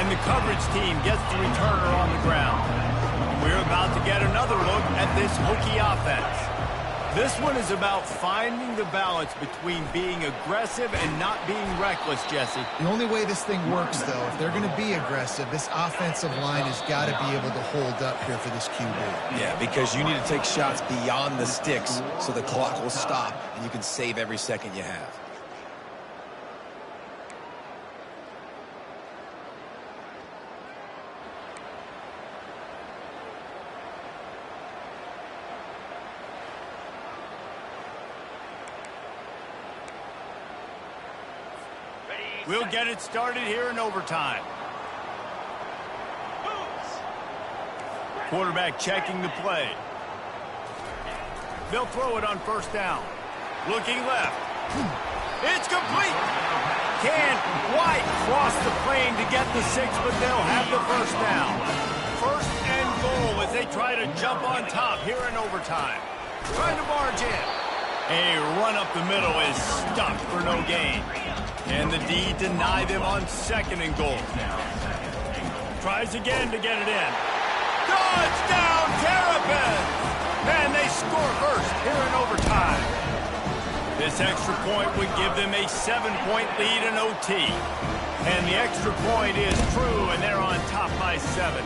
A: And the coverage team gets the returner on the ground. We're about to get another look at this Hokie offense. This one is about finding the balance between being aggressive and not being reckless, Jesse.
C: The only way this thing works, though, if they're going to be aggressive, this offensive line has got to be able to hold up here for this QB.
B: Yeah, because you need to take shots beyond the sticks so the clock will stop and you can save every second you have.
A: We'll get it started here in overtime. Quarterback checking the play. They'll throw it on first down. Looking left. It's complete. Can't quite cross the plane to get the 6, but they'll have the first down. First and goal as they try to jump on top here in overtime. Trying to barge in. A run up the middle is stuck for no gain. And the D deny them on second and goal. Tries again to get it in. Touchdown, Terrapins! And they score first here in overtime. This extra point would give them a 7-point lead in OT. And the extra point is true, and they're on top by 7.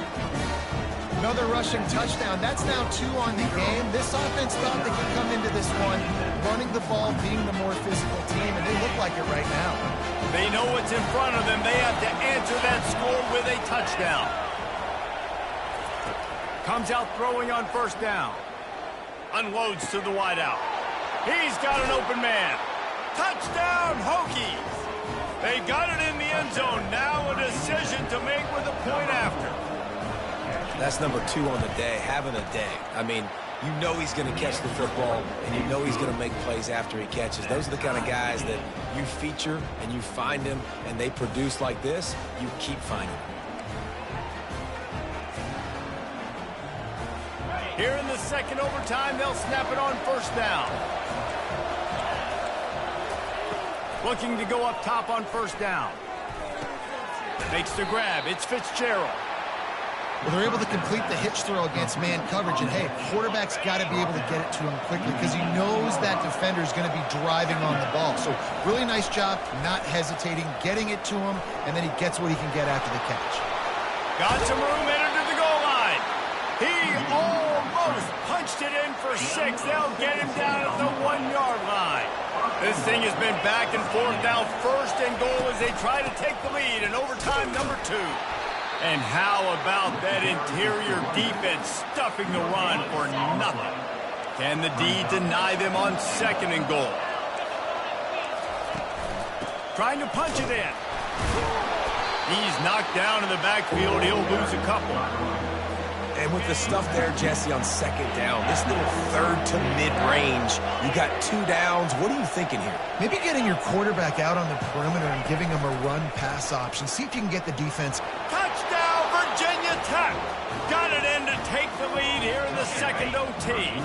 C: Another rushing touchdown. That's now 2 on the game. This offense thought they could come into this one running the ball, being the more physical team, and they look like it right now.
A: They know what's in front of them. They have to answer that score with a touchdown. Comes out throwing on first down. Unloads to the wideout. He's got an open man. Touchdown, Hokies! They got it in the end zone. Now a decision to make with a point after.
B: That's number 2 on the day, having a day. I mean, you know he's going to catch the football, and you know he's going to make plays after he catches. Those are the kind of guys that you feature, and you find them, and they produce like this, you keep finding them.
A: Here in the second overtime, they'll snap it on first down. Looking to go up top on first down. Makes the grab. It's Fitzgerald.
C: Well, they're able to complete the hitch throw against man coverage, and hey, quarterback's got to be able to get it to him quickly because he knows that defender's going to be driving on the ball. So really nice job, not hesitating, getting it to him, and then he gets what he can get after the catch.
A: Got some room entered to the goal line. He almost punched it in for 6. They'll get him down at the 1-yard line. This thing has been back and forth now, first and goal as they try to take the lead in overtime number 2. And how about that interior defense stuffing the run for nothing? Can the D deny them on second and goal? Trying to punch it in. He's knocked down in the backfield. He'll lose a couple.
B: And with the stuff there, Jesse, on second down, this little third to mid-range, you got 2 downs. What are you thinking here?
C: Maybe getting your quarterback out on the perimeter and giving him a run-pass option. See if you can get the defense.
A: Touchdown, Virginia Tech! Got it in to take the lead here in the second OT.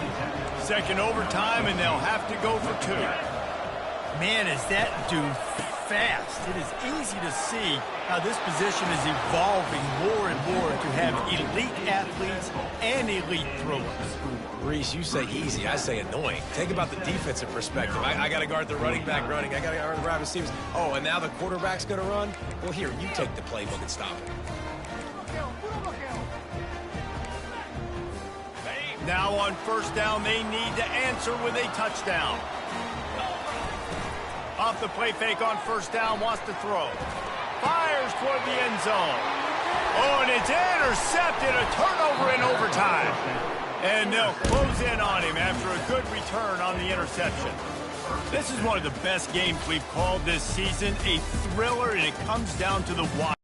A: Second overtime, and they'll have to go for 2. Man, is that dude fast. It is easy to see how this position is evolving more and more to have elite athletes and elite throwers.
B: Reese, you say easy, I say annoying. Think about the defensive perspective. I got to guard the running back running. I got to guard the wide receivers. Oh, and now the quarterback's going to run? Well, here, you take the playbook and stop it.
A: Now on first down, they need to answer with a touchdown. Off the play fake on first down, wants to throw. Fires toward the end zone. Oh, and it's intercepted, a turnover in overtime. And they'll close in on him after a good return on the interception. This is one of the best games we've called this season, a thriller, and it comes down to the wire.